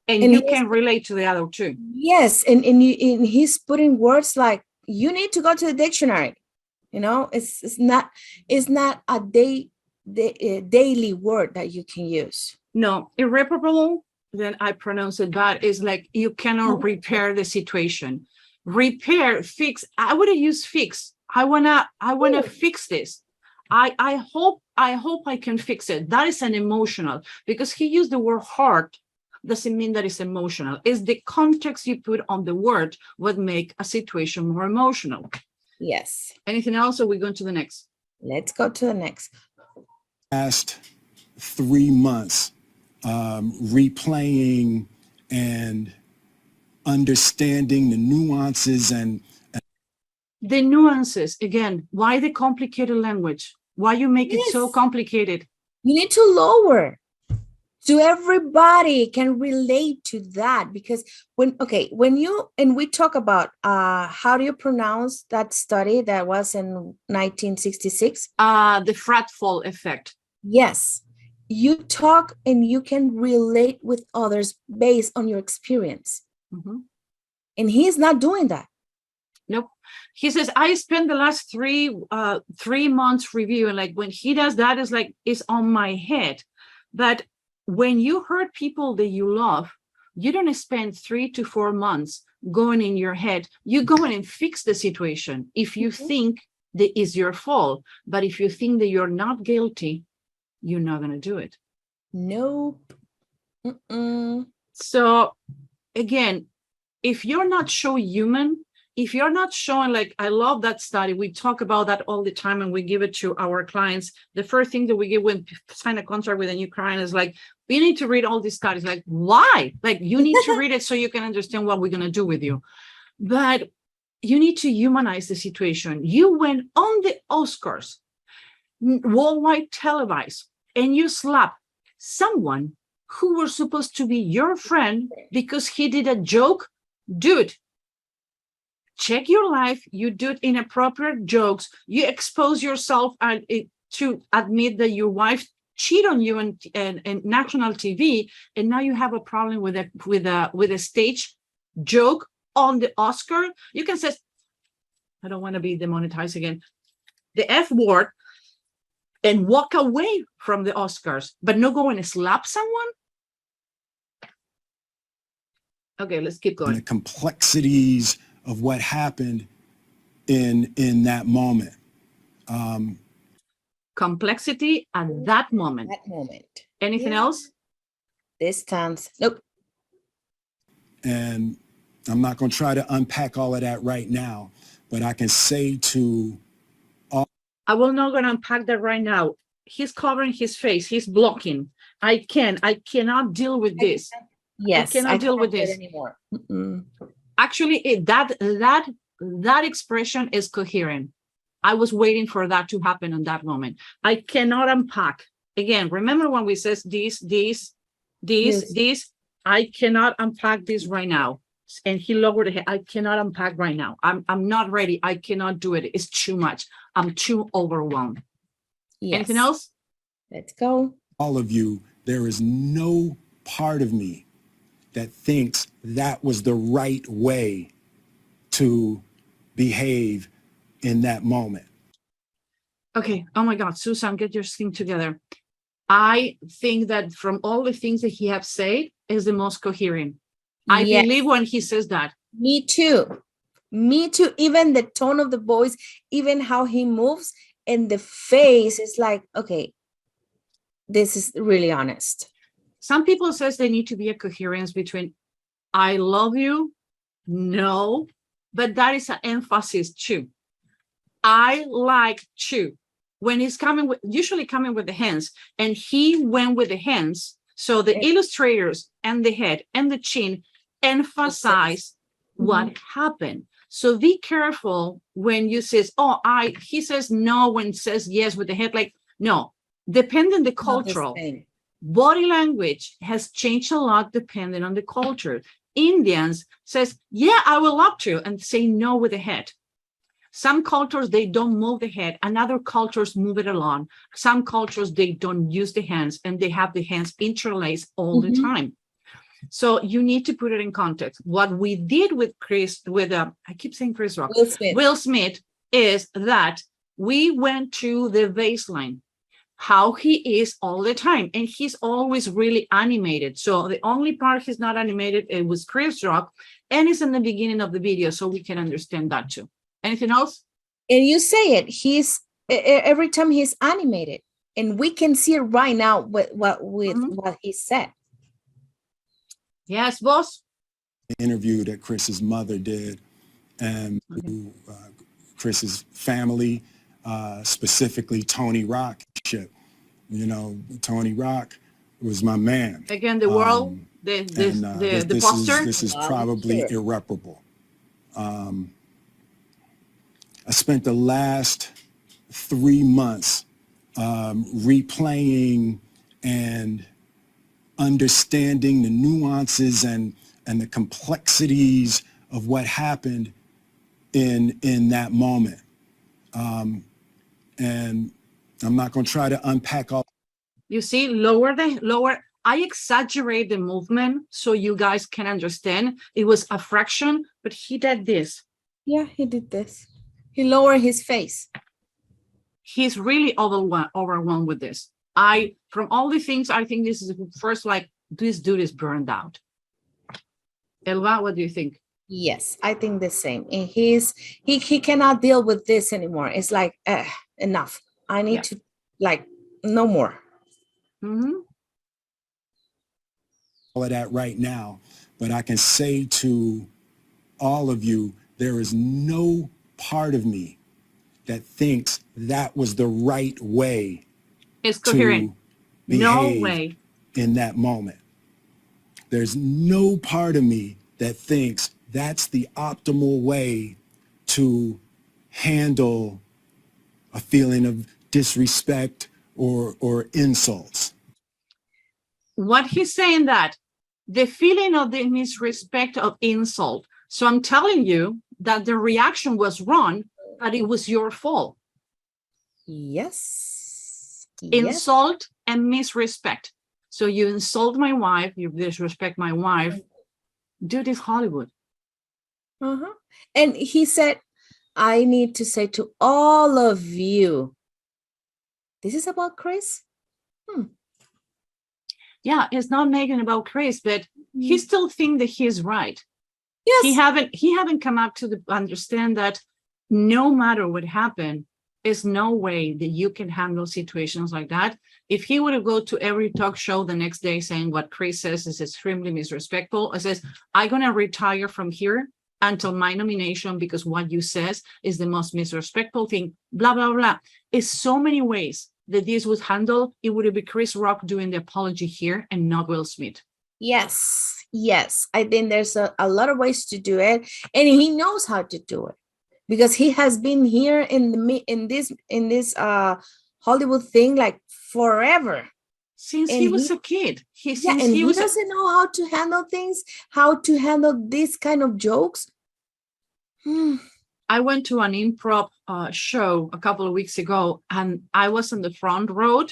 And you can relate to the other too. Yes, and he's putting words like, you need to go to the dictionary. You know, it's not a daily word that you can use. No, irreparable, then I pronounce it bad, is like you cannot repair the situation. Repair, fix, I would have used fix. I wanna fix this. I hope I can fix it. That is an emotional, because he used the word heart doesn't mean that it's emotional. It's the context you put on the word what make a situation more emotional. Yes. Anything else, or we go to the next? Let's go to the next. Last 3 months, replaying and understanding the nuances and the nuances. Again, why the complicated language? Why you make it so complicated? You need to lower. So everybody can relate to that, because when we talk about how do you pronounce that study that was in 1966? The fratful effect. Yes. You talk and you can relate with others based on your experience. Mm-hmm. And he's not doing that. Nope. He says, I spent the last 3 months reviewing. Like when he does that, is like, it's on my head. But when you hurt people that you love, you don't spend 3 to 4 months going in your head. You go in and fix the situation if you think that it's your fault. But if you think that you're not guilty, you're not going to do it. Nope. Mm-mm. So again, if you're not so human, if you're not showing, like, I love that study. We talk about that all the time and we give it to our clients. The first thing that we give when we sign a contract with a new client is like, we need to read all these studies. Like, why? Like, you need to read it so you can understand what we're going to do with you. But you need to humanize the situation. You went on the Oscars, worldwide televised, and you slap someone who was supposed to be your friend because he did a joke. Dude, check your life. You do inappropriate jokes. You expose yourself to admit that your wife cheated on you in national TV, and now you have a problem with a stage joke on the Oscar. You can say, I don't want to be demonetized again, the F word, and walk away from the Oscars, but not go and slap someone. Okay, let's keep going. The complexities of what happened in that moment. Complexity at that moment. That moment. Anything else? Distance. Nope. And I'm not going to try to unpack all of that right now, but I can say to all. I will not going to unpack that right now. He's covering his face. He's blocking. I cannot deal with this. Yes, I cannot deal with this anymore. Actually, that expression is coherent. I was waiting for that to happen in that moment. I cannot unpack. Again, remember when we says this, I cannot unpack this right now. And he lowered the head. I cannot unpack right now. I'm not ready. I cannot do it. It's too much. I'm too overwhelmed. Yes. Anything else? Let's go. All of you, there is no part of me that thinks that was the right way to behave in that moment. Okay. Oh my God, Susan, get your thing together. I think that from all the things that he has said is the most coherent. I believe when he says that. Me too. Me too. Even the tone of the voice, even how he moves and the face is like, okay, this is really honest. Some people says they need to be a coherence between I love you, no, but that is an emphasis too. I like you. When he's coming with, usually coming with the hands, and he went with the hands. So the illustrators and the head and the chin emphasize what happened. So be careful when you says, oh, he says no when says yes with the head, like, no, depending on the cultural. Body language has changed a lot depending on the culture. Indians says, yeah, I would love to, and say no with the head. Some cultures, they don't move the head, and other cultures move it along. Some cultures, they don't use the hands, and they have the hands interlaced all the time. So you need to put it in context. What we did with I keep saying Chris Rock, Will Smith, is that we went to the baseline, how he is all the time. And he's always really animated. So the only part he's not animated, it was Chris Rock, and it's in the beginning of the video, so we can understand that too. Anything else? And you say it, he's every time he's animated, and we can see it right now with what he said. Yes, boss. The interview that Chris's mother did, and Chris's family, specifically Tony Rock. You know, Tony Rock was my man. Again, the world, the poster. This is probably irreparable. I spent the last 3 months replaying and understanding the nuances and the complexities of what happened in that moment. And I'm not going to try to unpack all. You see, lower. I exaggerate the movement so you guys can understand. It was a fraction, but he did this. Yeah, he did this. He lowered his face. He's really overwhelmed with this. From all the things, I think this is the first, like, this dude is burned out. Elba, what do you think? Yes, I think the same. And he cannot deal with this anymore. It's like, enough. I need to, like, no more. All of that right now, but I can say to all of you, there is no part of me that thinks that was the right way. It's coherent. No way. In that moment. There's no part of me that thinks that's the optimal way to handle a feeling of disrespect or insults. What he's saying, that the feeling of the disrespect, of insult. So I'm telling you that the reaction was wrong, but it was your fault. Yes. Insult and misrespect. So you insult my wife, you disrespect my wife. Dude, is Hollywood. And he said, I need to say to all of you, this is about Chris? Yeah, it's not making about Chris, but he still thinks that he's right. Yes. He haven't come up to understand that no matter what happened, There's no way that you can handle situations like that. If he would have go to every talk show the next day saying what Chris says is extremely disrespectful, I says, I'm going to retire from here until my nomination because what you says is the most disrespectful thing, blah, blah, blah. It's so many ways that this was handled. It would have been Chris Rock doing the apology here and not Will Smith. Yes, yes. I think there's a lot of ways to do it, and he knows how to do it because he has been here in this Hollywood thing like forever. Since he was a kid. He doesn't know how to handle things, how to handle this kind of jokes. I went to an improv show a couple of weeks ago, and I was on the front row,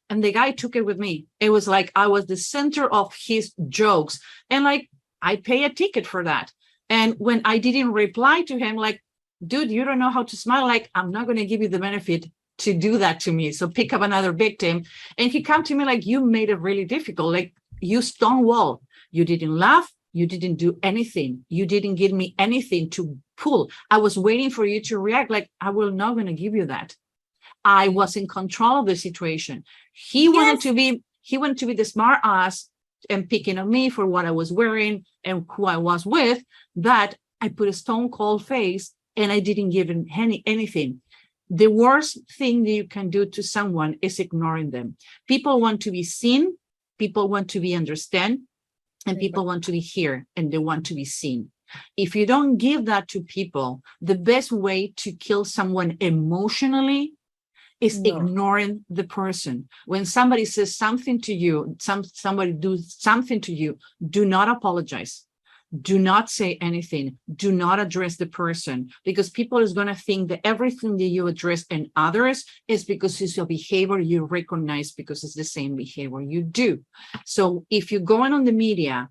and the guy took it with me. It was like I was the center of his jokes, and like I pay a ticket for that. And when I didn't reply to him, like, dude, you don't know how to smile. Like, I'm not going to give you the benefit to do that to me. So pick up another victim. And he come to me like, you made it really difficult. Like, you stonewall. You didn't laugh. You didn't do anything. You didn't give me anything to pull. I was waiting for you to react. Like, I will not going to give you that. I was in control of the situation. He wanted to be the smart ass and picking on me for what I was wearing and who I was with, that I put a stone cold face and I didn't give him anything. The worst thing that you can do to someone is ignoring them. People want to be seen, people want to be understood, and people want to be here and they want to be seen. If you don't give that to people, the best way to kill someone emotionally is ignoring the person. When somebody says something to you, somebody do something to you, do not apologize. Do not say anything. Do not address the person, because people is going to think that everything that you address in others is because it's a behavior you recognize because it's the same behavior you do. So if you're going on the media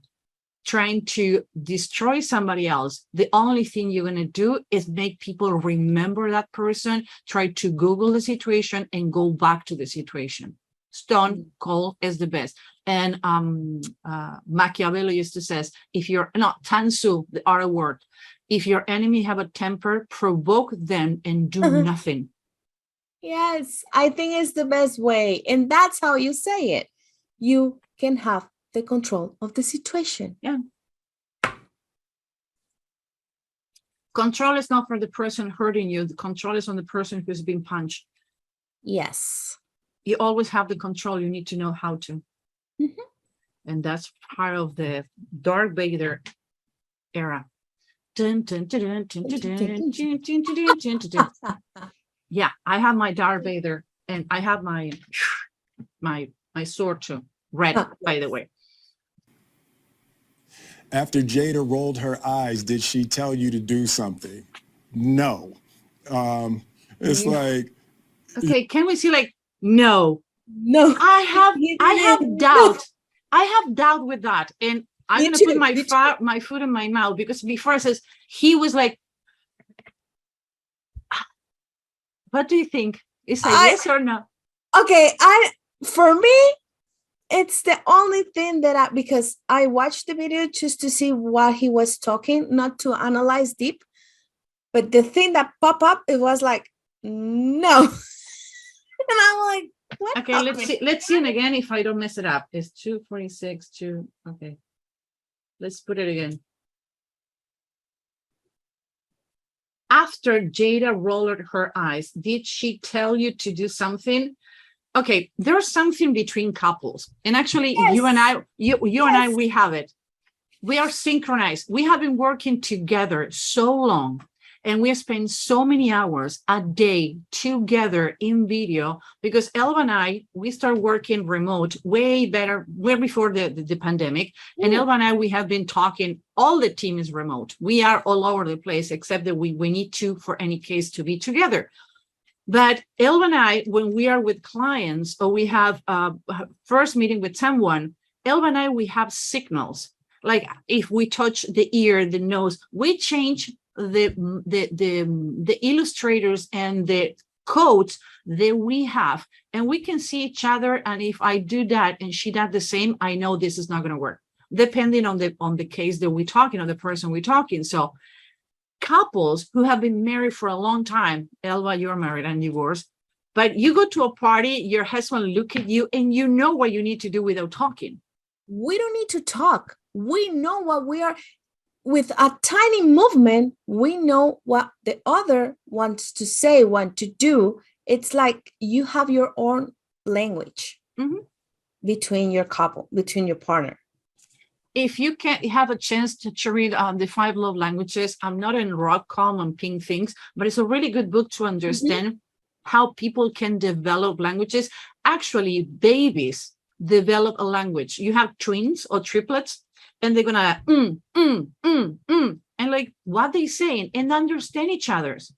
trying to destroy somebody else, the only thing you're going to do is make people remember that person, try to Google the situation and go back to the situation. Stone cold is the best. And Machiavelli used to say, if you're not Tansu, the other word, if your enemy have a temper, provoke them and do nothing. Yes, I think it's the best way. And that's how you say it. You can have the control of the situation. Yeah. Control is not for the person hurting you. The control is on the person who's been punched. Yes. You always have the control. You need to know how to. And that's part of the Darth Vader era. Yeah, I have my Darth Vader and I have my sword too. Red, by the way. After Jada rolled her eyes, did she tell you to do something? No. It's like, okay, can we see like, no. I have doubt. I have doubt with that. And I'm going to put my foot in my mouth, because before it says, he was like, what do you think? Is a yes or no? Okay, for me, it's the only thing that because I watched the video just to see what he was talking, not to analyze deep. But the thing that popped up, it was like, no. And I'm like, what? Okay, let's see it again if I don't mess it up. It's 246, okay. Let's put it again. After Jada rolled her eyes, did she tell you to do something? Okay, there's something between couples. And actually, you and I, and I, we have it. We are synchronized. We have been working together so long. And we spend so many hours a day together in video, because Elva and I, we start working remote way before the pandemic. And Elva and I, we have been talking, all the team is remote. We are all over the place, except that we need to, for any case, to be together. But Elva and I, when we are with clients or we have a first meeting with someone, Elva and I, we have signals. Like if we touch the ear, the nose, we change the illustrators and the codes that we have, and we can see each other. And if I do that and she does the same, I know this is not going to work, depending on the case that we're talking, on the person we're talking. So couples who have been married for a long time. Elba, you're married and divorced, but you go to a party, your husband look at you and you know what you need to do without talking. We don't need to talk. We know what we are. With a tiny movement, we know what the other wants to say, want to do. It's like you have your own language between your couple, between your partner. If you can't have a chance to read the 5 love languages, I'm not in rock.com and pink things, but it's a really good book to understand how people can develop languages. Actually, babies develop a language. You have twins or triplets, and they're gonna and like what they saying and understand each other's.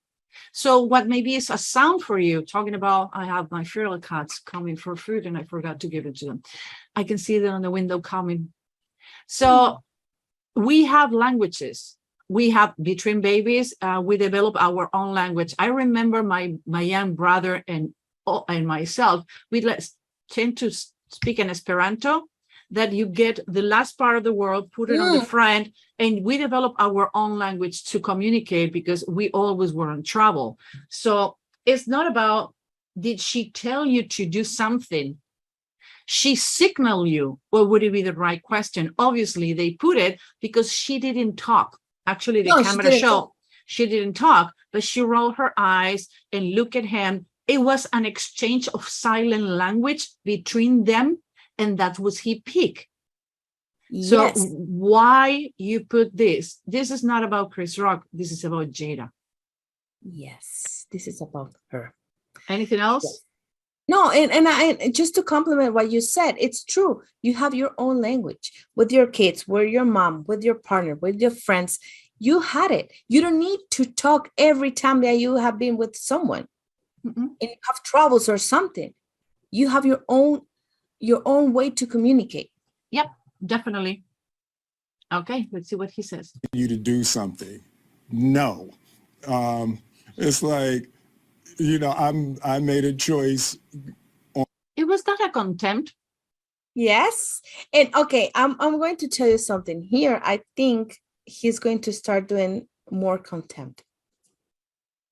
So what maybe is a sound for you, talking about, I have my feral cats coming for food and I forgot to give it to them. I can see them on the window coming. So we have languages. We have between babies, we develop our own language. I remember my young brother and myself, we tend to speak in Esperanto, that you get the last part of the word, put it on the front, and we develop our own language to communicate because we always were in trouble. So it's not about, did she tell you to do something? She signaled you, or would it be the right question? Obviously, they put it because she didn't talk. Actually, the camera showed she didn't talk, but she rolled her eyes and looked at him. It was an exchange of silent language between them, and that was he picked. So why you put this? This is not about Chris Rock. This is about Jada. Yes, this is about her. Anything else? Yes. No, and I just to compliment what you said, it's true. You have your own language with your kids, with your mom, with your partner, with your friends. You had it. You don't need to talk every time that you have been with someone and you have troubles or something. You have your own way to communicate. Yep, definitely. Okay, let's see what he says. You to do something. No. It's like, you know, I made a choice. It was not a contempt. Yes. And okay, I'm going to tell you something here. I think he's going to start doing more contempt.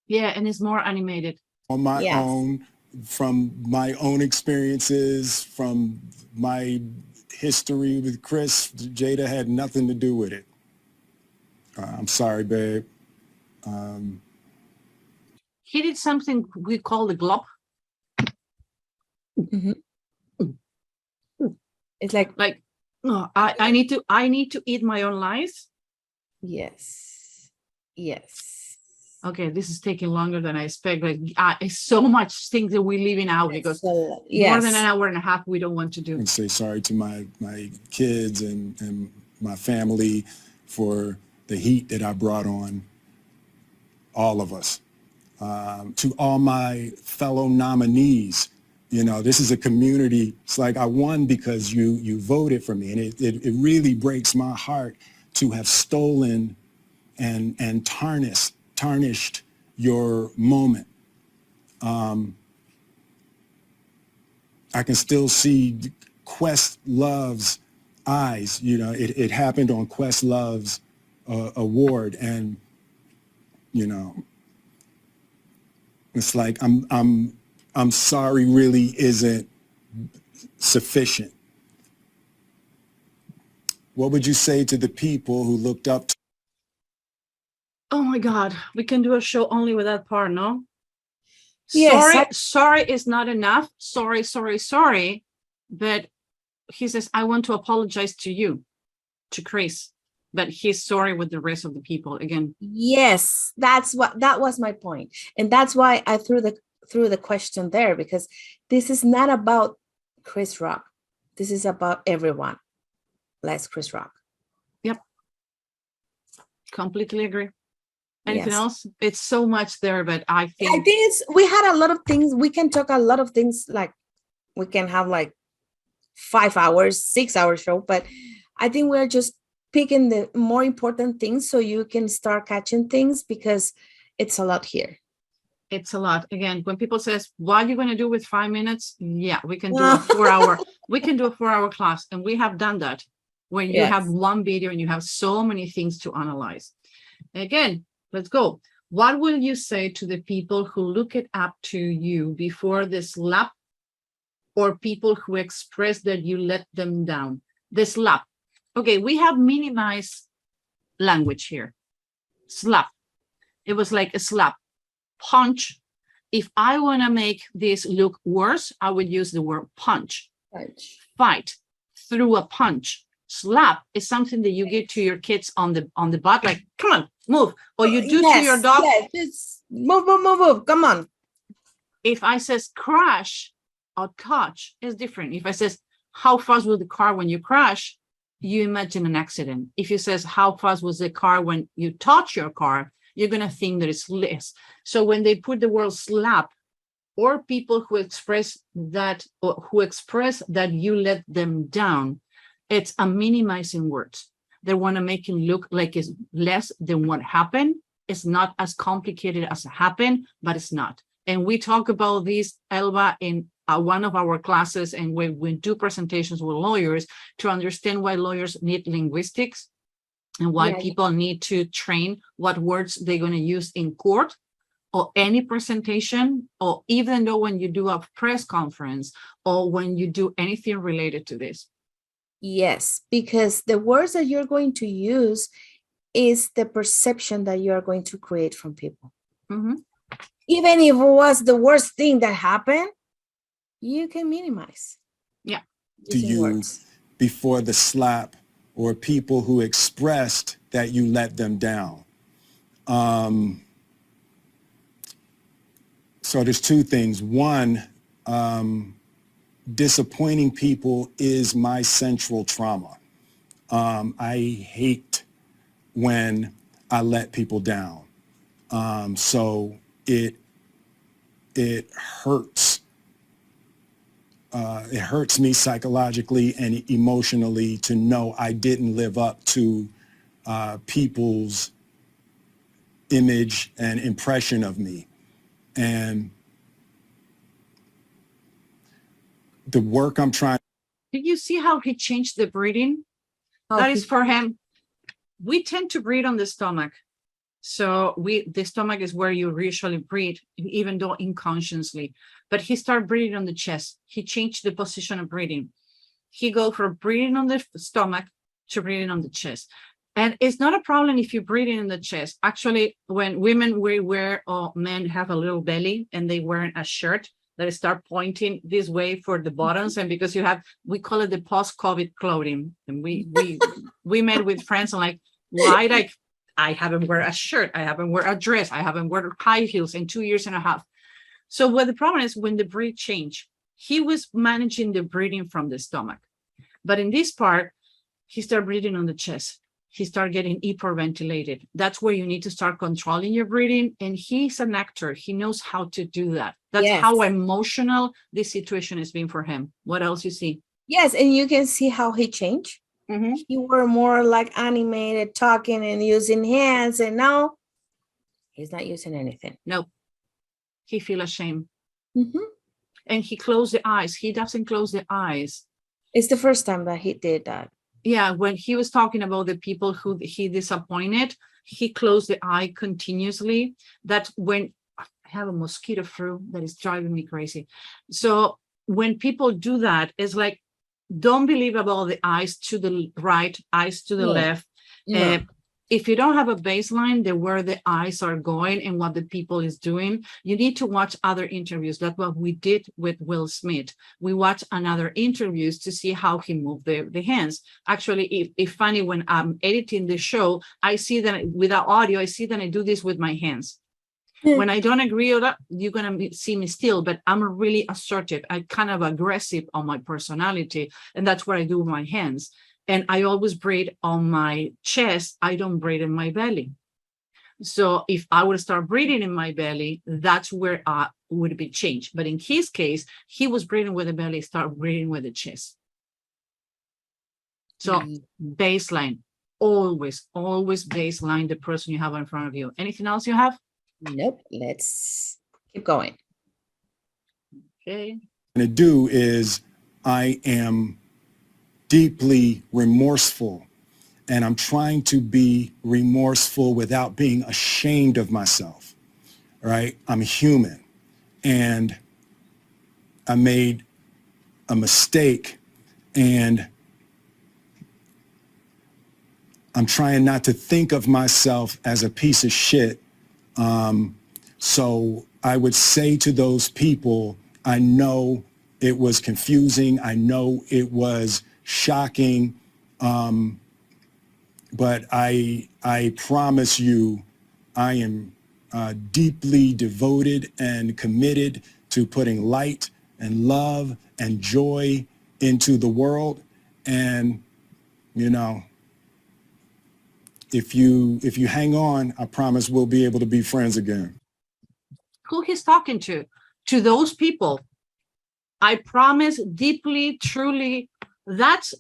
Yeah, and it's more animated. On my own, from my own experiences, from my history with Chris, Jada had nothing to do with it. I'm sorry, babe. He did something we call the glop. It's like oh, I need to eat my own lies. Yes. Okay, this is taking longer than I expect. Like it's so much things that we're leaving out because more than an hour and a half we don't want to do. And say sorry to my kids and my family for the heat that I brought on all of us. To all my fellow nominees, you know, this is a community. It's like I won because you voted for me, and it really breaks my heart to have stolen and tarnished your moment. I can still see Questlove's eyes. You know, it happened on Questlove's award, and you know, it's like I'm sorry really isn't sufficient. What would you say to the people who looked up to? Oh my God, we can do a show only with that part, no? Yes, sorry is not enough. Sorry. But he says, I want to apologize to you, to Chris, but he's sorry with the rest of the people again. Yes, that was my point. And that's why I threw the question there, because this is not about Chris Rock. This is about everyone. Less Chris Rock. Yep. Completely agree. Anything else? It's so much there, but I think we had a lot of things. We can talk a lot of things, like we can have like 5 hours, 6 hour show, but I think we're just picking the more important things so you can start catching things, because it's a lot here. It's a lot. Again, when people says, what are you going to do with 5 minutes? Yeah, we can do a 4 hour. We can do a 4 hour class, and we have done that when you have one video and you have so many things to analyze. Again, let's go. What will you say to the people who look it up to you before the slap, or people who express that you let them down? The slap. Okay, we have minimized language here. Slap. It was like a slap. Punch. If I want to make this look worse, I would use the word punch. Punch. Fight through a punch. Slap is something that you give to your kids on the butt, like, come on, move. Or you do to your dog. Yes, just move. Come on. If I says crash or touch, it's different. If I says, how fast was the car when you crash? You imagine an accident. If you says, how fast was the car when you touch your car? You're going to think that it's less. So when they put the word slap, or people who express that, or who express that you let them down, it's a minimizing words. They want to make it look like it's less than what happened. It's not as complicated as it happened, but it's not. And we talk about this, Elba, in one of our classes, and we do presentations with lawyers to understand why lawyers need linguistics and why people need to train what words they're going to use in court or any presentation, or even though when you do a press conference or when you do anything related to this. Yes, because the words that you're going to use is the perception that you are going to create from people. Mm-hmm. Even if it was the worst thing that happened, you can minimize. Yeah. To you before the slap, or people who expressed that you let them down. So there's two things. One, disappointing people is my central trauma. I hate when I let people down. So it hurts. It hurts me psychologically and emotionally to know I didn't live up to people's image and impression of me. And the work I'm trying. Did you see how he changed the breathing? Oh, That is for him. We tend to breathe on the stomach. So the stomach is where you usually breathe, even though unconsciously. But he started breathing on the chest. He changed the position of breathing. He go from breathing on the stomach to breathing on the chest. And it's not a problem if you're breathing in the chest. Actually, when women wear or men have a little belly and they wear a shirt that start pointing this way for the buttons, and because you have, we call it the post-COVID clothing. And we met with friends and like, why? Like, I haven't wear a shirt, I haven't wear a dress, I haven't wear high heels in 2 years and a half. So what the problem is, when the breath change, he was managing the breathing from the stomach. But in this part, he started breathing on the chest. He started getting hyperventilated. That's where you need to start controlling your breathing. And he's an actor. He knows how to do that. That's how emotional this situation has been for him. What else you see? Yes, and you can see how he changed. Mm-hmm. He were more like animated, talking and using hands, and now he's not using anything. No, he feel ashamed. Mm-hmm. And he closed the eyes. He doesn't close the eyes. It's the first time that he did that. Yeah, when he was talking about the people who he disappointed, he closed the eye continuously. That's when I have a mosquito flu that is driving me crazy. So when people do that, it's like, don't believe about the eyes to the right, eyes to the left. No. If you don't have a baseline that where the eyes are going and what the people is doing, you need to watch other interviews. That's what we did with Will Smith. We watched another interviews to see how he moved the hands. Actually, if funny, when I'm editing the show, I see that without audio, I see that I do this with my hands. When I don't agree with that, you're going to see me still, but I'm really assertive. I'm kind of aggressive on my personality, and that's what I do with my hands. And I always breathe on my chest. I don't breathe in my belly. So if I would start breathing in my belly, that's where I would be changed. But in his case, he was breathing with the belly, start breathing with the chest. So baseline, always baseline the person you have in front of you. Anything else you have? Nope. Let's keep going. Okay. What I do is I am deeply remorseful and I'm trying to be remorseful without being ashamed of myself, right? I'm human, and I made a mistake, and I'm trying not to think of myself as a piece of shit. So I would say to those people, I know it was confusing. I know it was shocking. But I promise you, I am deeply devoted and committed to putting light and love and joy into the world. And, you know, if you hang on, I promise we'll be able to be friends again. Who he's talking to those people. I promise, deeply, truly, that's,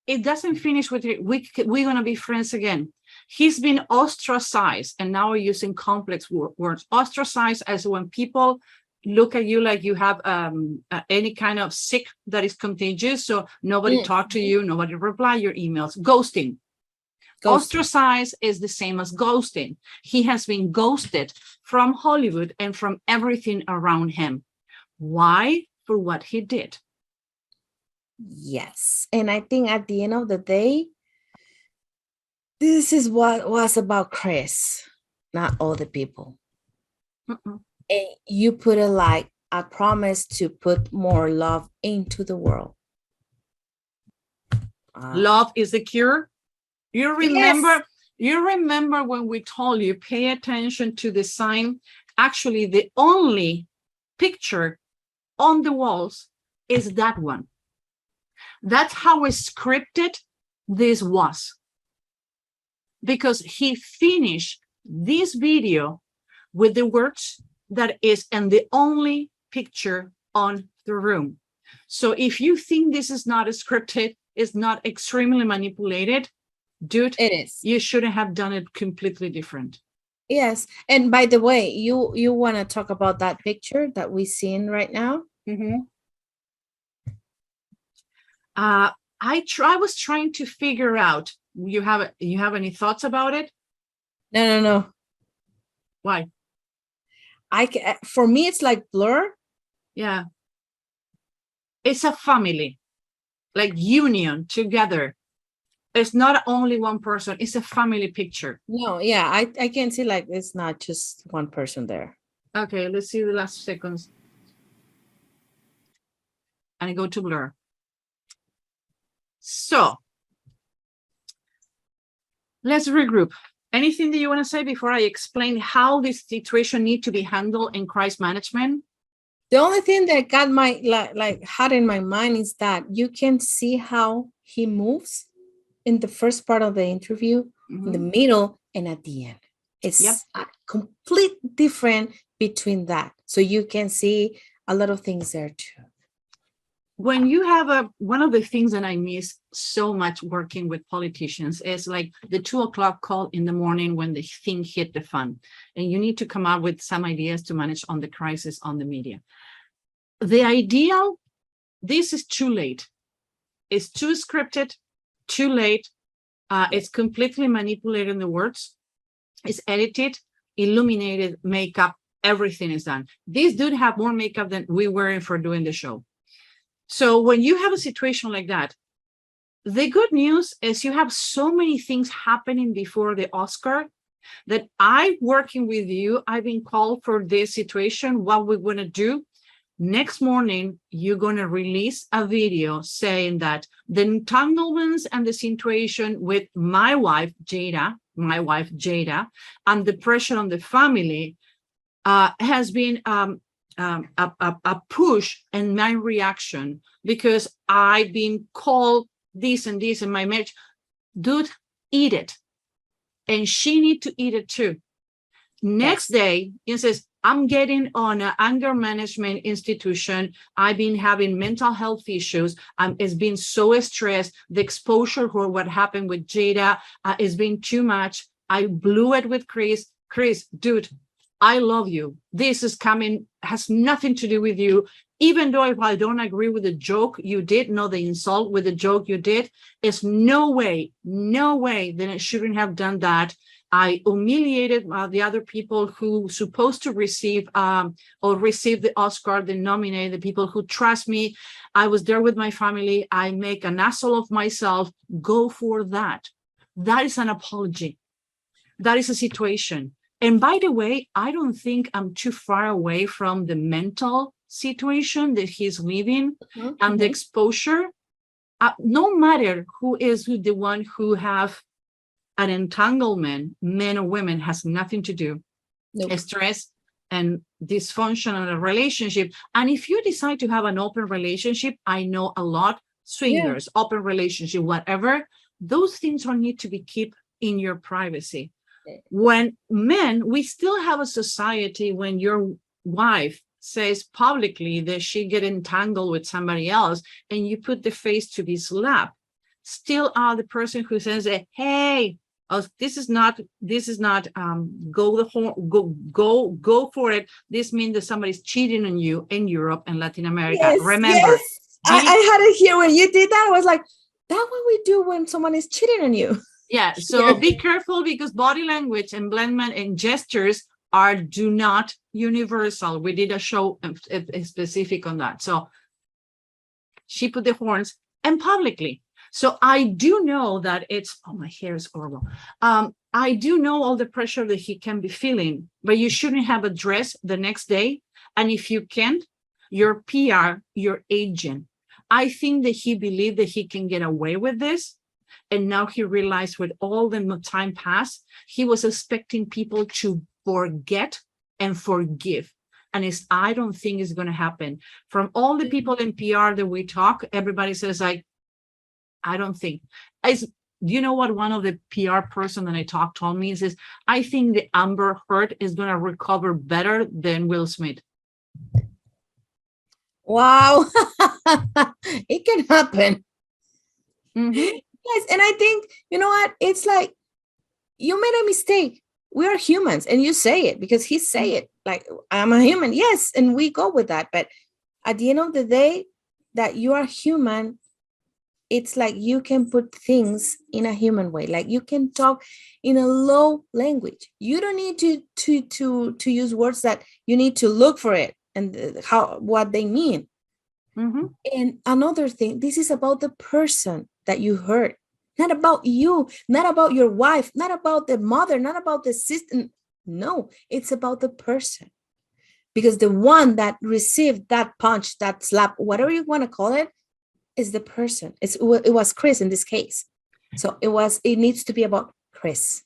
it doesn't finish with it. We're going to be friends again. He's been ostracized, and now we're using complex words. Ostracized as when people look at you like you have any kind of sick that is contagious. So nobody talk to you, nobody reply your emails. Ghosting. Ostracized is the same as ghosting. He has been ghosted from Hollywood and from everything around him. Why? For what he did. Yes. And I think at the end of the day, this is what was about Chris, not all the people. And you put it like, I promise to put more love into the world. Love is the cure. You remember, you remember when we told you, pay attention to the sign. Actually, the only picture on the walls is that one. That's how scripted this was. Because he finished this video with the words that is and the only picture on the room. So if you think this is not scripted, it's not extremely manipulated, dude, it is. You shouldn't have done it completely different. Yes. And by the way, you want to talk about that picture that we seen right now? I was trying to figure out, you have any thoughts about it? No. Why? For me, it's like blur. Yeah. It's a family, like union together. It's not only one person, it's a family picture. No, yeah, I can see like it's not just one person there. Okay, let's see the last seconds. And I go to blur. So let's regroup. Anything that you want to say before I explain how this situation needs to be handled in crisis management? The only thing that got my like had in my mind is that you can see how he moves in the first part of the interview, in the middle, and at the end. It's a complete different between that. So you can see a lot of things there too. When you have one of the things that I miss so much working with politicians is like the 2 o'clock call in the morning when the thing hit the fan, and you need to come up with some ideas to manage on the crisis on the media. The ideal, this is too late. It's too scripted, too late. It's completely manipulating the words. It's edited, illuminated, makeup, everything is done. This dude have more makeup than we were in for doing the show. So when you have a situation like that, the good news is you have so many things happening before the Oscar that working with you, I've been called for this situation, what we're going to do. Next morning, you're going to release a video saying that the entanglements and the situation with my wife, Jada, and the pressure on the family has been a push and my reaction because I've been called this and this in my marriage. Dude, eat it. And she need to eat it too. Next day, he says, I'm getting on an anger management institution. I've been having mental health issues. It's been so stressed. The exposure for what happened with Jada has been too much. I blew it with Chris. Chris, dude, I love you. This is coming, has nothing to do with you. Even though if I don't agree with the joke you did, no, the insult with the joke you did, it's no way that I shouldn't have done that. I humiliated the other people who supposed to receive or receive the Oscar, the nominate, the people who trust me. I was there with my family. I make an asshole of myself. Go for that. That is an apology. That is a situation. And by the way, I don't think I'm too far away from the mental situation that he's living and the exposure. No matter who is the one who have an entanglement, men or women, has nothing to do. Nope. Stress and dysfunction in a relationship. And if you decide to have an open relationship, I know a lot, swingers, open relationship, whatever, those things don't need to be kept in your privacy. When men, we still have a society when your wife says publicly that she get entangled with somebody else and you put the face to be slapped, still are the person who says, hey, this is not go for it. This means that somebody's cheating on you in Europe and Latin America. Yes, remember, yes. I had it here when you did that. I was like, that's what we do when someone is cheating on you. Yeah, so be careful, because body language and blendment and gestures do not universal. We did a show specific on that. So she put the horns and publicly. So I do know that it's, oh, my hair is horrible. I do know all the pressure that he can be feeling, but you shouldn't have addressed the next day. And if you can't, your PR, your agent, I think that he believed that he can get away with this. And now he realized with all the time passed, he was expecting people to forget and forgive. And I don't think it's going to happen. From all the people in PR that we talk, everybody says, like, I don't think. You know what one of the PR person that I talked told me is, I think the Amber Heard is going to recover better than Will Smith. Wow. It can happen. Yes, and I think, you know what? It's like, you made a mistake. We are humans, and you say it because he say it. Like, I'm a human. Yes, and we go with that. But at the end of the day, that you are human, it's like you can put things in a human way. Like, you can talk in a low language. You don't need to use words that you need to look for it and what they mean. And another thing, this is about the person that you hurt, not about you, not about your wife, not about the mother, not about the sister. No, it's about the person. Because the one that received that punch, that slap, whatever you want to call it, is the person. It was Chris in this case. So it needs to be about Chris.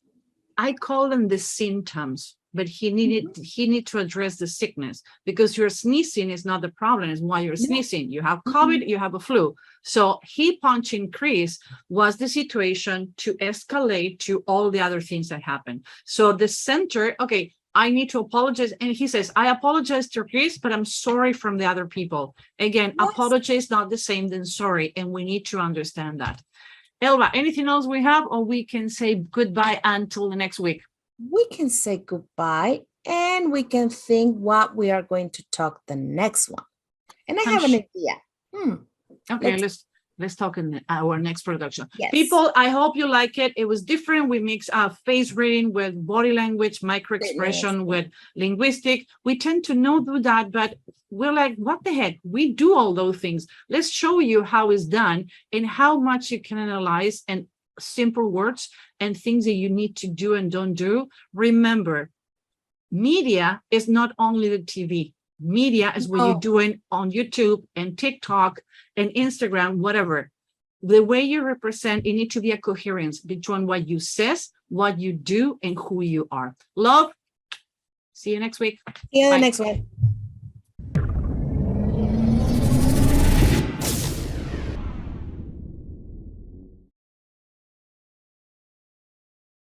I call them the symptoms, but he needed to address the sickness, because your sneezing is not the problem. It's why you're sneezing. You have COVID, you have a flu. So he punching Chris was the situation to escalate to all the other things that happened. So the center, okay, I need to apologize. And he says, I apologize to Chris, but I'm sorry from the other people. Again, apologize not the same than sorry. And we need to understand that. Elba, anything else we have, or we can say goodbye until the next week? We can say goodbye, and we can think what we are going to talk the next one. And I have an idea. Okay, let's talk in our next production. Yes. People, I hope you like it. It was different. We mix face reading with body language, micro expression with linguistic. We tend to not do that, but we're like, what the heck? We do all those things. Let's show you how it's done and how much you can analyze and simple words and things that you need to do and don't do. Remember, media is not only the TV. Media is what you're doing on YouTube and TikTok and Instagram, whatever. The way you represent, it needs to be a coherence between what you says, what you do, and who you are. Love. See you next week. See you next one.